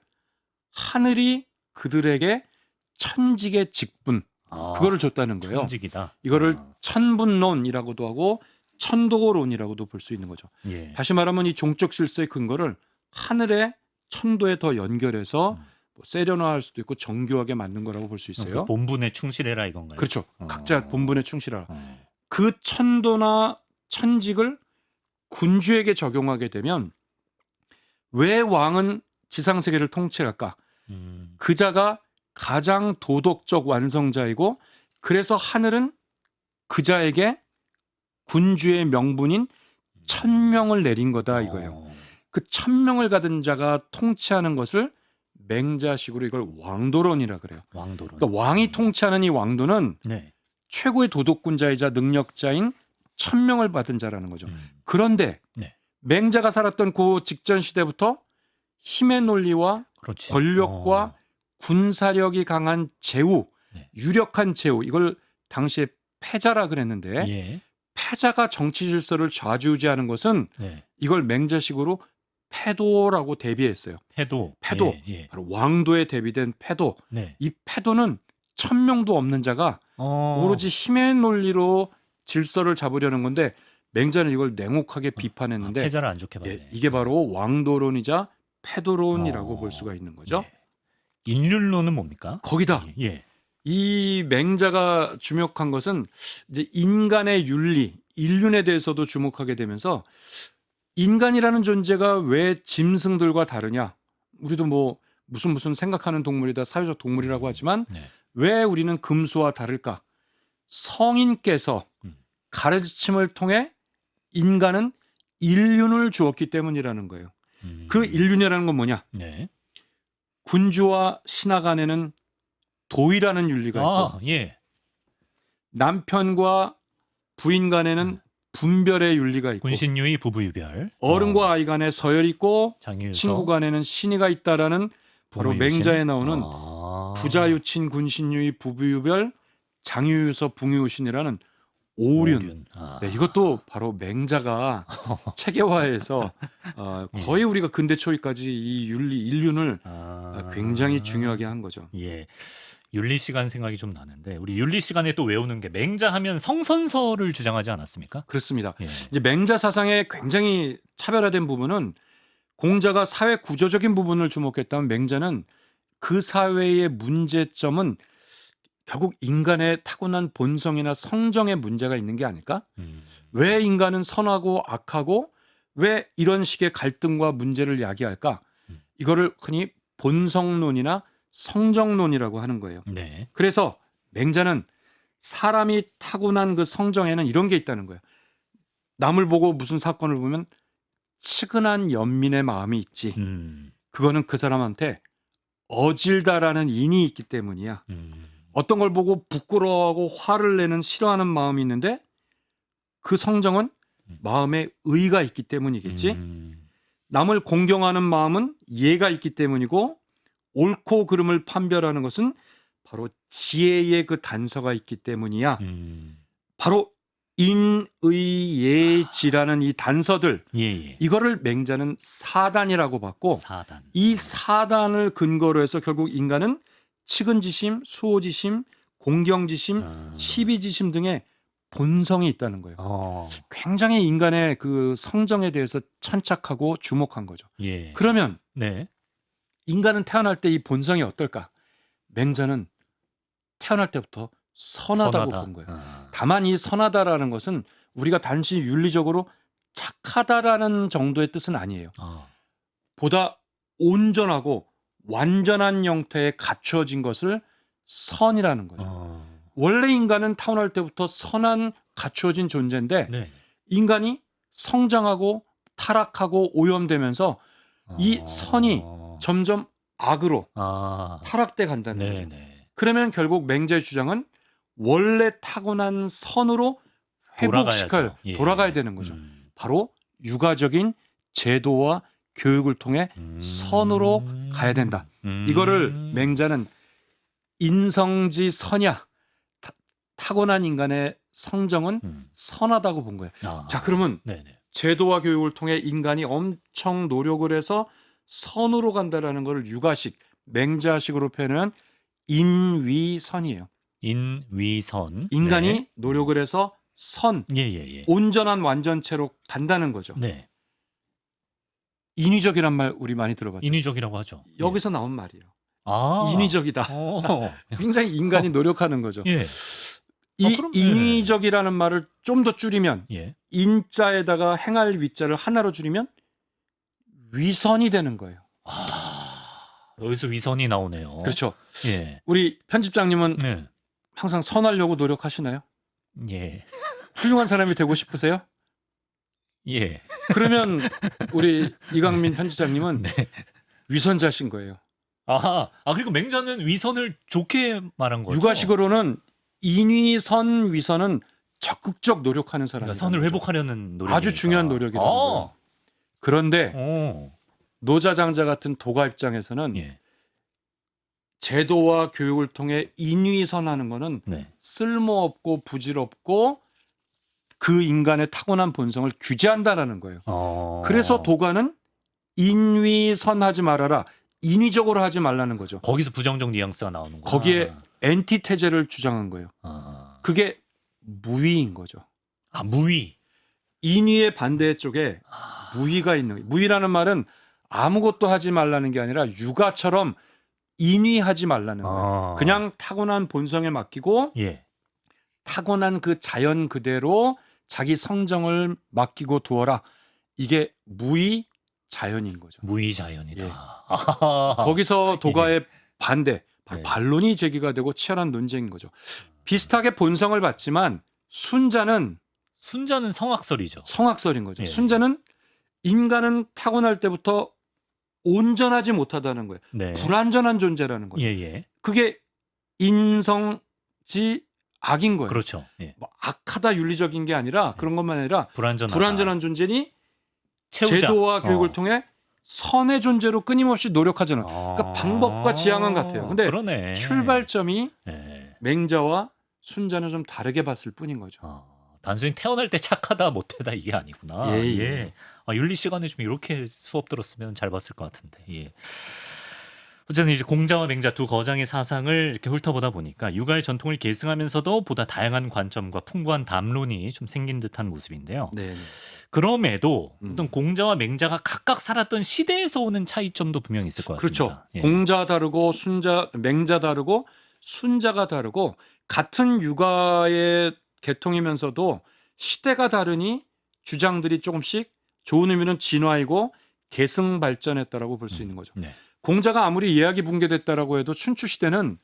하늘이 그들에게 천직의 직분 그거를 줬다는 거예요. 천직이다. 이거를 천분론이라고도 하고 천도론이라고도 볼 수 있는 거죠. 예. 다시 말하면 이 종적 질서의 근거를 하늘의 천도에 더 연결해서 뭐 세련화할 수도 있고 정교하게 만든 거라고 볼 수 있어요. 그 본분에 충실해라 이건가요? 그렇죠. 각자 본분에 충실하라. 어. 그 천도나 천직을 군주에게 적용하게 되면 왜 왕은 지상세계를 통치할까? 그자가 가장 도덕적 완성자이고 그래서 하늘은 그자에게 군주의 명분인 천명을 내린 거다 이거예요. 그 천명을 가진 자가 통치하는 것을 맹자식으로 이걸 왕도론이라 그래요. 왕도론. 그러니까 왕이 통치하는 이 왕도는 네. 최고의 도덕군자이자 능력자인 천명을 받은 자라는 거죠. 그런데 네. 맹자가 살았던 그 직전 시대부터 힘의 논리와 그렇지. 권력과 군사력이 강한 제후, 네. 유력한 제후 이걸 당시에 패자라 그랬는데 예. 패자가 정치 질서를 좌지우지하는 것은 네. 이걸 맹자식으로 패도라고 대비했어요. 패도. 패도. 예. 바로 왕도에 대비된 패도. 네. 이 패도는 천명도 없는 자가 오로지 힘의 논리로 질서를 잡으려는 건데 맹자는 이걸 냉혹하게 비판했는데 패자를 안 좋게 봤네. 이게 바로 왕도론이자 패도론이라고 볼 수가 있는 거죠. 예. 인륜론은 뭡니까? 거기다 예. 이 맹자가 주목한 것은 이제 인간의 윤리, 인륜에 대해서도 주목하게 되면서 인간이라는 존재가 왜 짐승들과 다르냐? 우리도 뭐 무슨 생각하는 동물이다, 사회적 동물이라고 하지만 네. 왜 우리는 금수와 다를까? 성인께서 가르침을 통해 인간은 인륜을 주었기 때문이라는 거예요. 그 인륜이라는 건 뭐냐? 네. 군주와 신하 간에는 도의라는 윤리가 있고 아, 예. 남편과 부인 간에는 분별의 윤리가 있고 군신유의 부부유별. 어른과 아이 간에 서열이 있고 장유유서. 친구 간에는 신의가 있다라는 바로 부모유신. 맹자에 나오는 아. 부자유친 군신유의 부부유별 장유유서 붕유신이라는 오륜. 아. 네, 이것도 바로 맹자가 체계화해서 거의 우리가 근대 초기까지 이 윤리 일륜을 굉장히 중요하게 한 거죠. 예. 윤리 시간 생각이 좀 나는데 우리 윤리 시간에 또 외우는 게 맹자하면 성선설을 주장하지 않았습니까? 그렇습니다. 예. 이제 맹자 사상의 굉장히 차별화된 부분은 공자가 사회 구조적인 부분을 주목했다면 맹자는 그 사회의 문제점은 결국 인간의 타고난 본성이나 성정의 문제가 있는 게 아닐까? 왜 인간은 선하고 악하고 왜 이런 식의 갈등과 문제를 야기할까? 이거를 흔히 본성론이나 성정론이라고 하는 거예요. 네. 그래서 맹자는 사람이 타고난 그 성정에는 이런 게 있다는 거예요. 남을 보고 무슨 사건을 보면 측은한 연민의 마음이 있지. 그거는 그 사람한테 어질다라는 인이 있기 때문이야. 어떤 걸 보고 부끄러워하고 화를 내는 싫어하는 마음이 있는데 그 성정은 마음에 의가 있기 때문이겠지. 남을 공경하는 마음은 예가 있기 때문이고 옳고 그름을 판별하는 것은 바로 지혜의 그 단서가 있기 때문이야. 바로 인의예지라는 이 단서들 예. 이거를 맹자는 사단이라고 봤고 사단. 이 사단을 근거로 해서 결국 인간은 측은지심, 수호지심, 공경지심, 시비지심 등의 본성이 있다는 거예요. 굉장히 인간의 그 성정에 대해서 천착하고 주목한 거죠. 예. 그러면 네. 인간은 태어날 때 이 본성이 어떨까? 맹자는 태어날 때부터 선하다고 본 거예요. 다만 이 선하다라는 것은 우리가 단지 윤리적으로 착하다라는 정도의 뜻은 아니에요. 보다 온전하고 완전한 형태에 갖추어진 것을 선이라는 거죠. 원래 인간은 타고날 때부터 선한 갖추어진 존재인데 네. 인간이 성장하고 타락하고 오염되면서 이 선이 점점 악으로 타락돼 간다는 거예요. 네. 그러면 결국 맹자의 주장은 원래 타고난 선으로 회복시킬 돌아가야 되는 거죠. 바로 육아적인 제도와 교육을 통해 선으로 가야 된다. 이거를 맹자는 인성지 선야 타고난 인간의 성정은 선하다고 본 거예요. 자, 그러면 네네. 제도와 교육을 통해 인간이 엄청 노력을 해서 선으로 간다라는 걸 육아식, 맹자식으로 표현하면 인위선이에요. 인위선. 인간이 네. 노력을 해서 선, 예. 온전한 완전체로 간다는 거죠. 네. 인위적이란 말 우리 많이 들어봤죠. 인위적이라고 하죠. 여기서 나온 말이에요. 아. 인위적이다. 굉장히 인간이 노력하는 거죠. 예. 이 그럼, 인위적이라는 말을 좀 더 줄이면 예. 인자에다가 행할 위자를 하나로 줄이면 위선이 되는 거예요. 여기서 위선이 나오네요. 그렇죠. 예. 우리 편집장님은 네. 항상 선하려고 노력하시나요? 예. 훌륭한 사람이 되고 싶으세요? 예. 그러면 우리 이강민 편집장님은 네. 위선자신 거예요. 그리고 맹자는 위선을 좋게 말한 거죠. 육아식으로는 인위선 위선은 적극적 노력하는 사람이다. 그러니까 선을 회복하려는 노력. 아주 중요한 노력이라는 거예요. 그런데 노자장자 같은 도가 입장에서는 예. 제도와 교육을 통해 인위선하는 거는 네. 쓸모없고 부질없고 그 인간의 타고난 본성을 규제한다라는 거예요. 그래서 도가는 인위선하지 말아라. 인위적으로 하지 말라는 거죠. 거기서 부정적 뉘앙스가 나오는 거예요. 거기에 엔티테제를 주장한 거예요. 그게 무위인 거죠. 무위. 인위의 반대 쪽에 무위가 있는 거예요. 무위라는 말은 아무것도 하지 말라는 게 아니라 육아처럼 인위하지 말라는 거예요. 그냥 타고난 본성에 맡기고 예. 타고난 그 자연 그대로 자기 성정을 맡기고 두어라. 이게 무위 자연인 거죠. 무위 자연이다. 예. 거기서 도가의 반대, 네. 반론이 제기가 되고 치열한 논쟁인 거죠. 비슷하게 본성을 받지만 순자는 성악설이죠. 성악설인 거죠. 예. 순자는 인간은 타고날 때부터 온전하지 못하다는 거예요. 네. 불완전한 존재라는 거예요. 예예. 그게 인성지 악인 거예요. 그렇죠. 예. 뭐 악하다 윤리적인 게 아니라 네. 그런 것만 아니라 불완전하다. 불완전한 존재니 채우자. 제도와 교육을 통해 선의 존재로 끊임없이 노력하잖아요. 그러니까 방법과 지향은 같아요. 근데 그러네. 출발점이 예. 맹자와 순자는 좀 다르게 봤을 뿐인 거죠. 단순히 태어날 때 착하다 못하다 이게 아니구나. 예, 예. 예. 윤리 시간에 좀 이렇게 수업 들었으면 잘 봤을 것 같은데. 예. 어쨌든 이제 공자와 맹자 두 거장의 사상을 이렇게 훑어보다 보니까 육아의 전통을 계승하면서도 보다 다양한 관점과 풍부한 담론이 좀 생긴 듯한 모습인데요. 네. 그럼에도 어떤 공자와 맹자가 각각 살았던 시대에서 오는 차이점도 분명히 있을 것 그렇죠. 같습니다. 예. 공자 다르고 맹자 다르고 순자가 다르고 같은 육아의 계통이면서도 시대가 다르니 주장들이 조금씩 좋은 의미는 진화이고 계승 발전했다라고 볼 수 있는 거죠. 네. 공자가 아무리 예약이 붕괴됐다라고 해도 춘추 시대는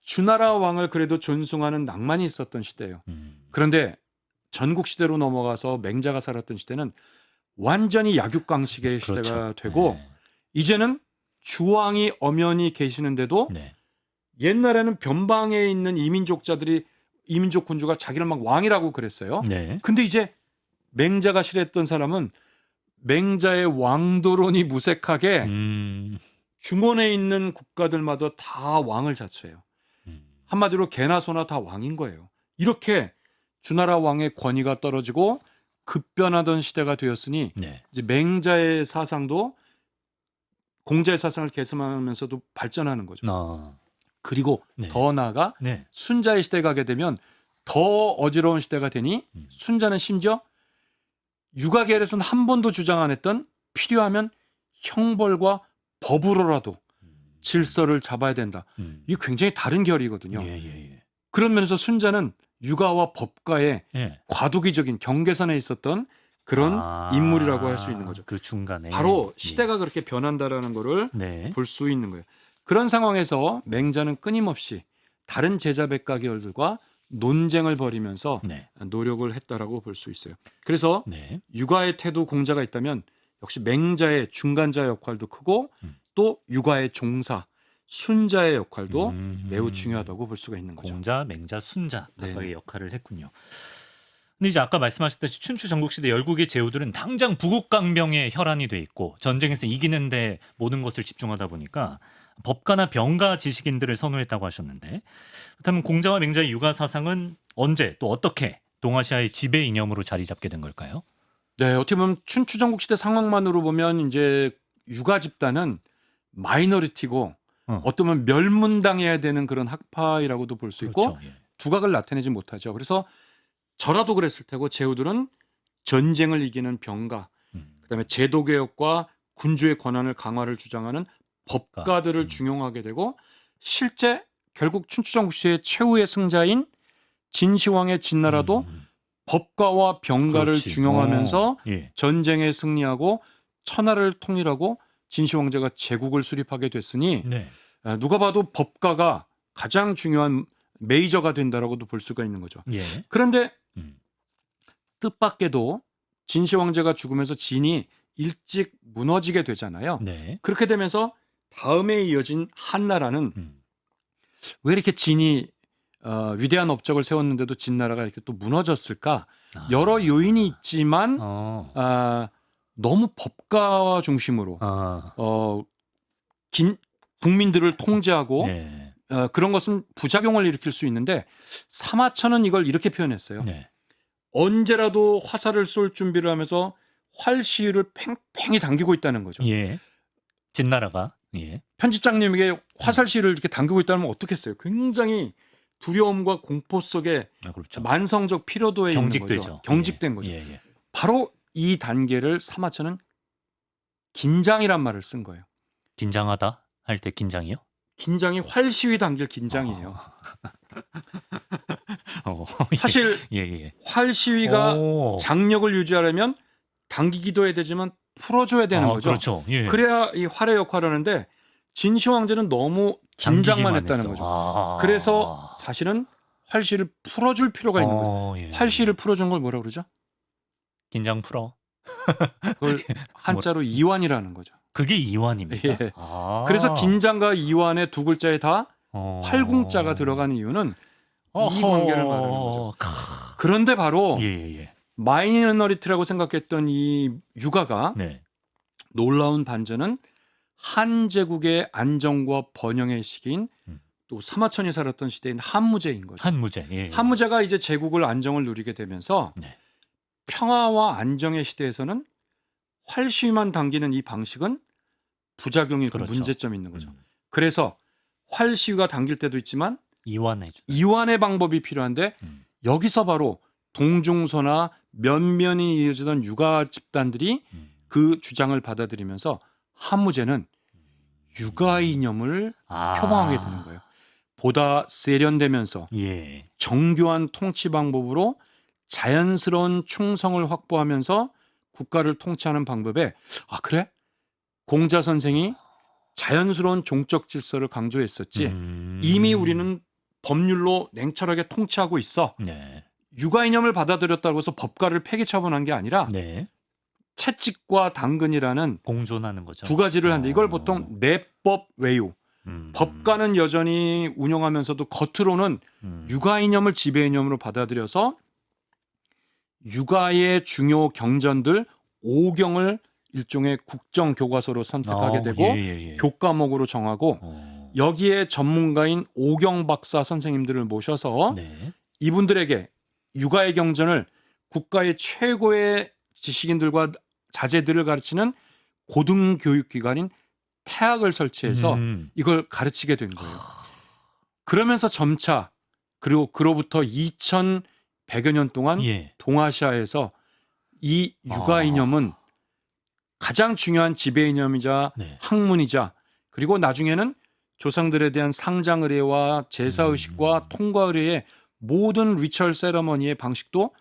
주나라 왕을 그래도 존숭하는 낭만이 있었던 시대예요. 그런데 전국 시대로 넘어가서 맹자가 살았던 시대는 완전히 약육강식의 그렇죠. 시대가 되고 네. 이제는 주왕이 엄연히 계시는데도 네. 옛날에는 변방에 있는 이민족자들이 이민족 군주가 자기를 막 왕이라고 그랬어요. 네. 근데 이제 맹자가 싫어했던 사람은 맹자의 왕도론이 무색하게 중원에 있는 국가들마다 다 왕을 자처해요. 한마디로 개나 소나 다 왕인 거예요. 이렇게 주나라 왕의 권위가 떨어지고 급변하던 시대가 되었으니 네. 이제 맹자의 사상도 공자의 사상을 계승하면서도 발전하는 거죠. 그리고 네. 더 나아가 네. 순자의 시대가 가게 되면 더 어지러운 시대가 되니 순자는 심지어 육아계열에서는 한 번도 주장 안 했던 필요하면 형벌과 법으로라도 질서를 잡아야 된다. 이게 굉장히 다른 결이거든요. 예. 그런 면에서 순자는 육아와 법과의 예. 과도기적인 경계선에 있었던 그런 인물이라고 할 수 있는 거죠. 그 중간에 바로 시대가 그렇게 변한다라는 거를 네. 볼 수 있는 거예요. 그런 상황에서 맹자는 끊임없이 다른 제자 백가 계열들과 논쟁을 벌이면서 네. 노력을 했다라고 볼 수 있어요. 그래서 네. 육아의 태도 공자가 있다면 역시 맹자의 중간자 역할도 크고 또 육아의 종사 순자의 역할도 매우 중요하다고 볼 수가 있는 거죠. 공자, 맹자, 순자 네. 각각의 역할을 했군요. 근데 이제 아까 말씀하셨듯이 춘추 전국시대 열국의 제후들은 당장 부국강병에 혈안이 돼 있고 전쟁에서 이기는데 모든 것을 집중하다 보니까 법가나 병가 지식인들을 선호했다고 하셨는데 그렇다면 공자와 맹자의 육아 사상은 언제 또 어떻게 동아시아의 지배 이념으로 자리 잡게 된 걸까요? 네, 어떻게 보면 춘추 전국시대 상황만으로 보면 이제 육아 집단은 마이너리티고 어떤 보면 멸문당해야 되는 그런 학파이라고도 볼 수 있고 그렇죠. 예. 두각을 나타내지 못하죠. 그래서 저라도 그랬을 테고 제후들은 전쟁을 이기는 병가, 그다음에 제도개혁과 군주의 권한을 강화를 주장하는 법가들을 중용하게 되고 실제 결국 춘추전국시대의 최후의 승자인 진시황의 진나라도 법가와 병가를 그렇지. 중용하면서 예. 전쟁에 승리하고 천하를 통일하고 진시황제가 제국을 수립하게 됐으니 네. 누가 봐도 법가가 가장 중요한 메이저가 된다라고도 볼 수가 있는 거죠. 예. 그런데 뜻밖에도 진시황제가 죽으면서 진이 일찍 무너지게 되잖아요. 네. 그렇게 되면서 다음에 이어진 한나라는 왜 이렇게 진이 위대한 업적을 세웠는데도 진나라가 이렇게 또 무너졌을까? 여러 요인이 있지만 너무 법가 중심으로 국민들을 통제하고 네. 그런 것은 부작용을 일으킬 수 있는데 사마천은 이걸 이렇게 표현했어요. 네. 언제라도 화살을 쏠 준비를 하면서 활 시위를 팽팽히 당기고 있다는 거죠. 예. 진나라가 예. 편집장님에게 화살 시위를 이렇게 당기고 있다면 어떻겠어요? 굉장히 두려움과 공포 속에 그렇죠. 만성적 피로도에 경직되죠. 있는 거죠. 경직된 예. 거죠. 예. 바로 이 단계를 사마천은 긴장이란 말을 쓴 거예요. 긴장하다 할 때 긴장이요? 긴장이 활 시위 당길 긴장이에요. 사실 예. 활 시위가 장력을 유지하려면 당기기도 해야 되지만 풀어줘야 되는 거죠. 그렇죠. 예. 그래야 이 활의 역할을 하는데 진시황제는 너무 긴장만 했다는 거죠. 그래서 사실은 활 시위를 풀어줄 필요가 있는 거죠. 예. 활 시위를 풀어준 걸 뭐라 그러죠? 긴장 풀어. 그걸 한자로 이완이라는 거죠. 그게 이완입니까? 예. 아. 그래서 긴장과 이완의 두 글자에 다 활궁자가 들어가는 이유는 이 관계를 말하는 거죠. 그런데 바로 예예예. 마이너리티라고 생각했던 이 육아가 네. 놀라운 반전은 한 제국의 안정과 번영의 시기인 음. 또 사마천이 살았던 시대인 한무제인 거죠. 한무제. 예. 한무제가 이제 제국을 안정을 누리게 되면서 네. 평화와 안정의 시대에서는 활시위만 당기는 이 방식은 부작용이 있고 그렇죠. 문제점이 있는 거죠. 음. 그래서 활시위가 당길 때도 있지만 이완해 주. 이완의 방법이 필요한데 음. 여기서 바로 동중서나 면면이 이어지던 육아 집단들이 음. 그 주장을 받아들이면서 한무제는 육아 이념을 표방하게 되는 거예요. 보다 세련되면서 예. 정교한 통치 방법으로 자연스러운 충성을 확보하면서 국가를 통치하는 방법에 그래? 공자 선생이 자연스러운 종적 질서를 강조했었지. 이미 우리는 법률로 냉철하게 통치하고 있어. 네. 육아 이념을 받아들였다고 해서 법가를 폐기 처분한 게 아니라 네. 채찍과 당근이라는 공존하는 거죠. 두 가지를 하는데 이걸 보통 내법 외유. 법가는 여전히 운영하면서도 겉으로는 육아 이념을 지배 이념으로 받아들여서 육아의 중요 경전들 5경을 일종의 국정 교과서로 선택하게 되고 예. 교과목으로 정하고 여기에 전문가인 오경 박사 선생님들을 모셔서 네. 이분들에게 육아의 경전을 국가의 최고의 지식인들과 자제들을 가르치는 고등교육기관인 태학을 설치해서 이걸 가르치게 된 거예요. 그러면서 점차 그리고 그로부터 2100여 년 동안 예. 동아시아에서 이 육아 이념은 가장 중요한 지배 이념이자 네. 학문이자 그리고 나중에는 조상들에 대한 상장 의례와 제사 의식과 통과 의례의 모든 리처럴 세러머니의 방식도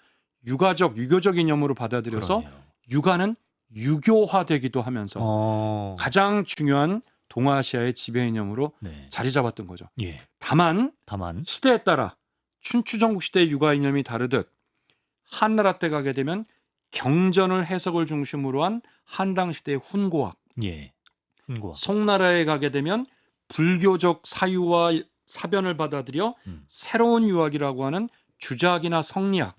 유교적 이념으로 받아들여서 그러네요. 육아는 유교화되기도 하면서 가장 중요한 동아시아의 지배 이념으로 네. 자리 잡았던 거죠. 예. 다만 다만 시대에 따라 춘추전국 시대의 육아 이념이 다르듯 한나라 때 가게 되면 경전을 해석을 중심으로 한 한당 시대의 훈고학, 예. 훈고. 송나라에 가게 되면 불교적 사유와 사변을 받아들여 새로운 유학이라고 하는 주작이나 성리학,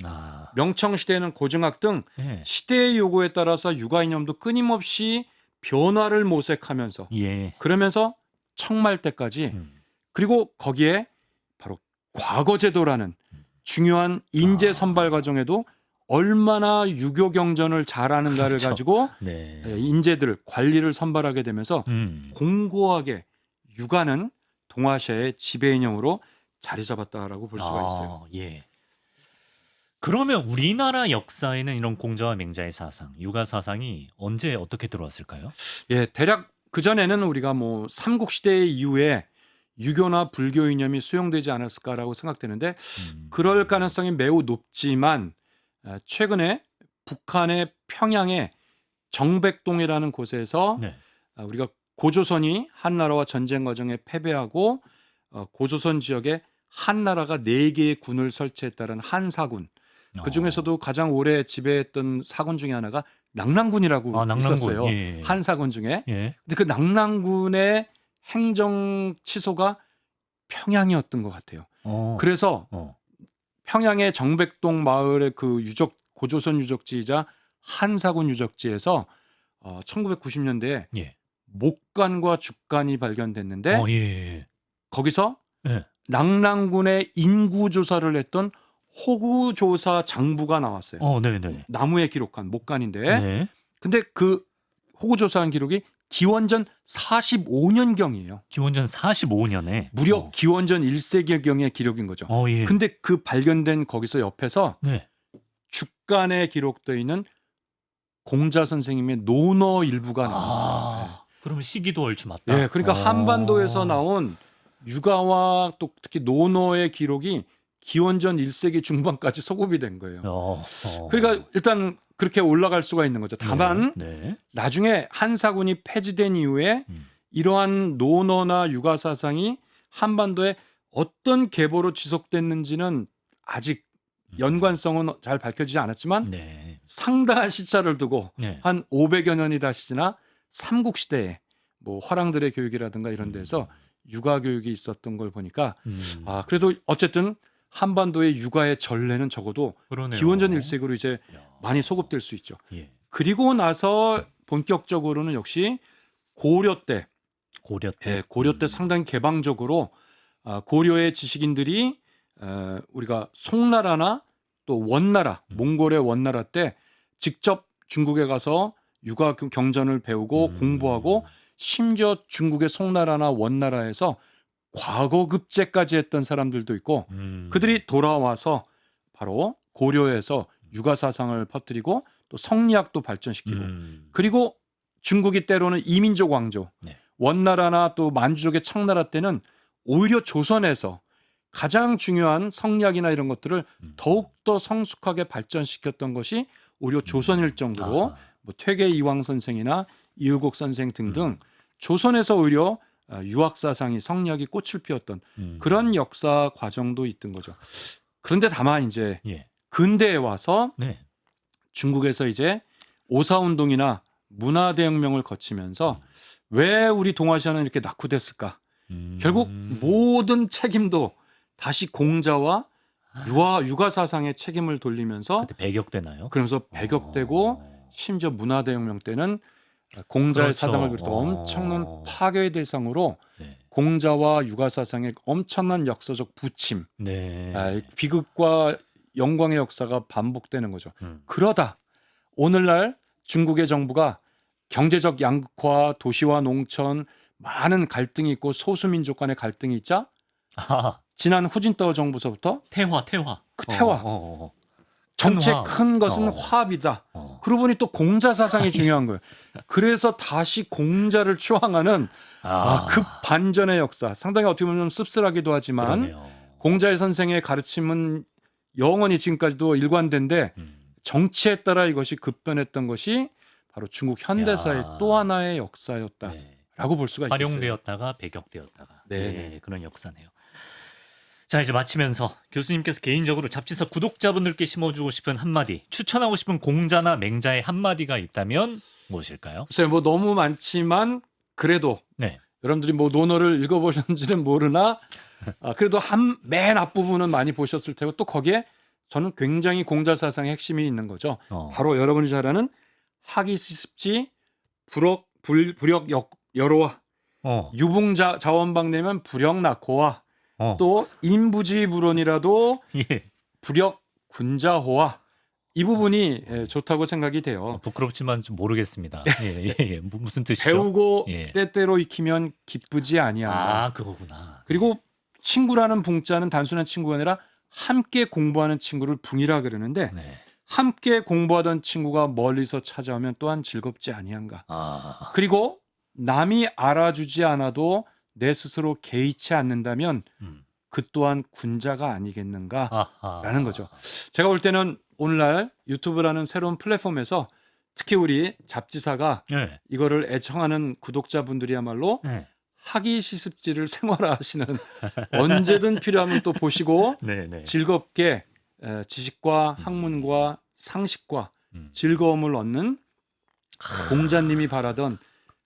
명청 시대에는 고증학 등 예. 시대의 요구에 따라서 육아 이념도 끊임없이 변화를 모색하면서 예. 그러면서 청말 때까지 그리고 거기에 바로 과거제도라는 중요한 인재 선발 과정에도 얼마나 유교 경전을 잘하는가를 그렇죠. 가지고 네. 인재들을 관리를 선발하게 되면서 공고하게 육아는 동아시아의 지배 이념으로 자리 잡았다라고 볼 수가 있어요. 예. 그러면 우리나라 역사에는 이런 공자와 맹자의 사상, 육아 사상이 언제 어떻게 들어왔을까요? 예, 대략 그 전에는 우리가 뭐 삼국 시대 이후에 유교나 불교 이념이 수용되지 않았을까라고 생각되는데 그럴 가능성이 매우 높지만 최근에 북한의 평양의 정백동이라는 곳에서 네. 우리가 고조선이 한나라와 전쟁 과정에 패배하고 고조선 지역에 한나라가 4개의 군을 설치했다는 한사군. 그 중에서도 가장 오래 지배했던 사군 중에 하나가 낙랑군이라고 낙랑군. 있었어요. 예. 한사군 중에. 예. 근데 그 낙랑군의 행정 치소가 평양이었던 것 같아요. 그래서 평양의 정백동 마을의 그 고조선 유적지이자 한사군 유적지에서 1990년대에 예. 목간과 죽간이 발견됐는데 예. 거기서 예. 낙랑군의 인구 조사를 했던 호구 조사 장부가 나왔어요. 네네. 나무에 기록한 목간인데 네. 근데 그 호구 조사한 기록이 기원전 45년경이에요. 기원전 45년에 무려 기원전 1세기경의 기록인 거죠. 예. 근데 그 발견된 거기서 옆에서 네. 죽간에 기록되어 있는 공자 선생님의 논어 일부가 나왔어요. 그러면 시기도 얼추 맞다. 네, 그러니까 한반도에서 나온 육아와 또 특히 논어의 기록이 기원전 1세기 중반까지 소급이 된 거예요. 그러니까 일단 그렇게 올라갈 수가 있는 거죠. 다만 네. 나중에 한사군이 폐지된 이후에 이러한 논어나 육아 사상이 한반도에 어떤 계보로 지속됐는지는 아직 연관성은 잘 밝혀지지 않았지만 네. 상당한 시차를 두고 네. 한 500여 년이 다시 지나 삼국 시대에 뭐 화랑들의 교육이라든가 이런 데서 육아 교육이 있었던 걸 보니까 그래도 어쨌든 한반도의 육아의 전례는 적어도 그러네요. 기원전 1세기로 이제 야. 많이 소급될 수 있죠. 예. 그리고 나서 본격적으로는 역시 고려 때, 고려 때. 고려 때 상당히 개방적으로 고려의 지식인들이 우리가 송나라나 또 원나라, 몽골의 원나라 때 직접 중국에 가서 육아 경전을 배우고 공부하고 심지어 중국의 송나라나 원나라에서 과거급제까지 했던 사람들도 있고 그들이 돌아와서 바로 고려에서 육아 사상을 퍼뜨리고 또 성리학도 발전시키고 그리고 중국이 때로는 이민족 왕조, 네. 원나라나 또 만주족의 청나라 때는 오히려 조선에서 가장 중요한 성리학이나 이런 것들을 더욱더 성숙하게 발전시켰던 것이 오히려 조선일 정도로 아하. 뭐 퇴계 이황 선생이나 이율곡 선생 등등 조선에서 오히려 유학 사상이 성리학이 꽃을 피웠던 그런 역사 과정도 있던 거죠. 그런데 다만 이제 예. 근대에 와서 네. 중국에서 이제 오사운동이나 문화대혁명을 거치면서 왜 우리 동아시아는 이렇게 낙후됐을까? 결국 모든 책임도 다시 공자와 육아 사상의 책임을 돌리면서 그때 배격되나요? 그러면서 배격되고 심지어 문화대혁명 때는 공자의 그렇죠. 사상을 비롯한 엄청난 파괴의 대상으로 네. 공자와 육아 사상의 엄청난 역사적 부침, 네. 비극과 영광의 역사가 반복되는 거죠. 음. 그러다 오늘날 중국의 정부가 경제적 양극화, 도시와 농촌 많은 갈등이 있고 소수민족 간의 갈등이 있자 아, 지난 후진타오 정부서부터 태화. 그 태화. 정책 화합. 큰 것은 어. 화합이다. 어. 그러고 보니 또 공자 사상이 중요한 거예요. 그래서 다시 공자를 추앙하는 급반전의 역사. 상당히 어떻게 보면 좀 씁쓸하기도 하지만 그러네요. 공자의 선생의 가르침은 영원히 지금까지도 일관된데 정치에 따라 이것이 급변했던 것이 바로 중국 현대사의 야. 또 하나의 역사였다라고 네. 볼 수가 있겠어요. 활용되었다가 배격되었다가 네. 예, 그런 역사네요. 자, 이제 마치면서 교수님께서 개인적으로 잡지사 구독자분들께 심어주고 싶은 한마디, 추천하고 싶은 공자나 맹자의 한마디가 있다면 무엇일까요? 글쎄요, 뭐 너무 많지만 그래도 네. 여러분들이 뭐 논어를 읽어보셨는지는 모르나 그래도 맨 앞부분은 많이 보셨을 테고 또 거기에 저는 굉장히 공자 사상의 핵심이 있는 거죠. 바로 여러분이 잘 아는 학이시습지 불역 여로와 유붕자 자원방 내면 불역 낙호와 또 인부지불원이라도 예. 불역 군자호와 이 부분이 좋다고 생각이 돼요. 부끄럽지만 좀 모르겠습니다. 예. 무슨 뜻이죠? 배우고 예. 때때로 익히면 기쁘지 아니한다. 그거구나. 그리고 친구라는 붕자는 단순한 친구가 아니라 함께 공부하는 친구를 붕이라 그러는데 네. 함께 공부하던 친구가 멀리서 찾아오면 또한 즐겁지 아니한가. 그리고 남이 알아주지 않아도 내 스스로 개의치 않는다면 그 또한 군자가 아니겠는가라는 거죠. 제가 볼 때는 오늘날 유튜브라는 새로운 플랫폼에서 특히 우리 잡지사가 네. 이거를 애청하는 구독자분들이야말로 네. 학이시습지를 생활화하시는 언제든 필요하면 또 보시고 네. 즐겁게 지식과 학문과 상식과 즐거움을 얻는 공자님이 바라던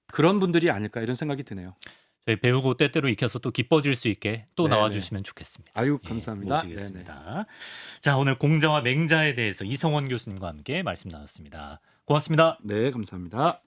그런 분들이 아닐까 이런 생각이 드네요. 저희 배우고 때때로 익혀서 또 기뻐질 수 있게 또 네네. 나와주시면 좋겠습니다. 아유 감사합니다. 모시겠습니다. 자, 오늘 공자와 맹자에 대해서 이성원 교수님과 함께 말씀 나눴습니다. 고맙습니다. 네 감사합니다.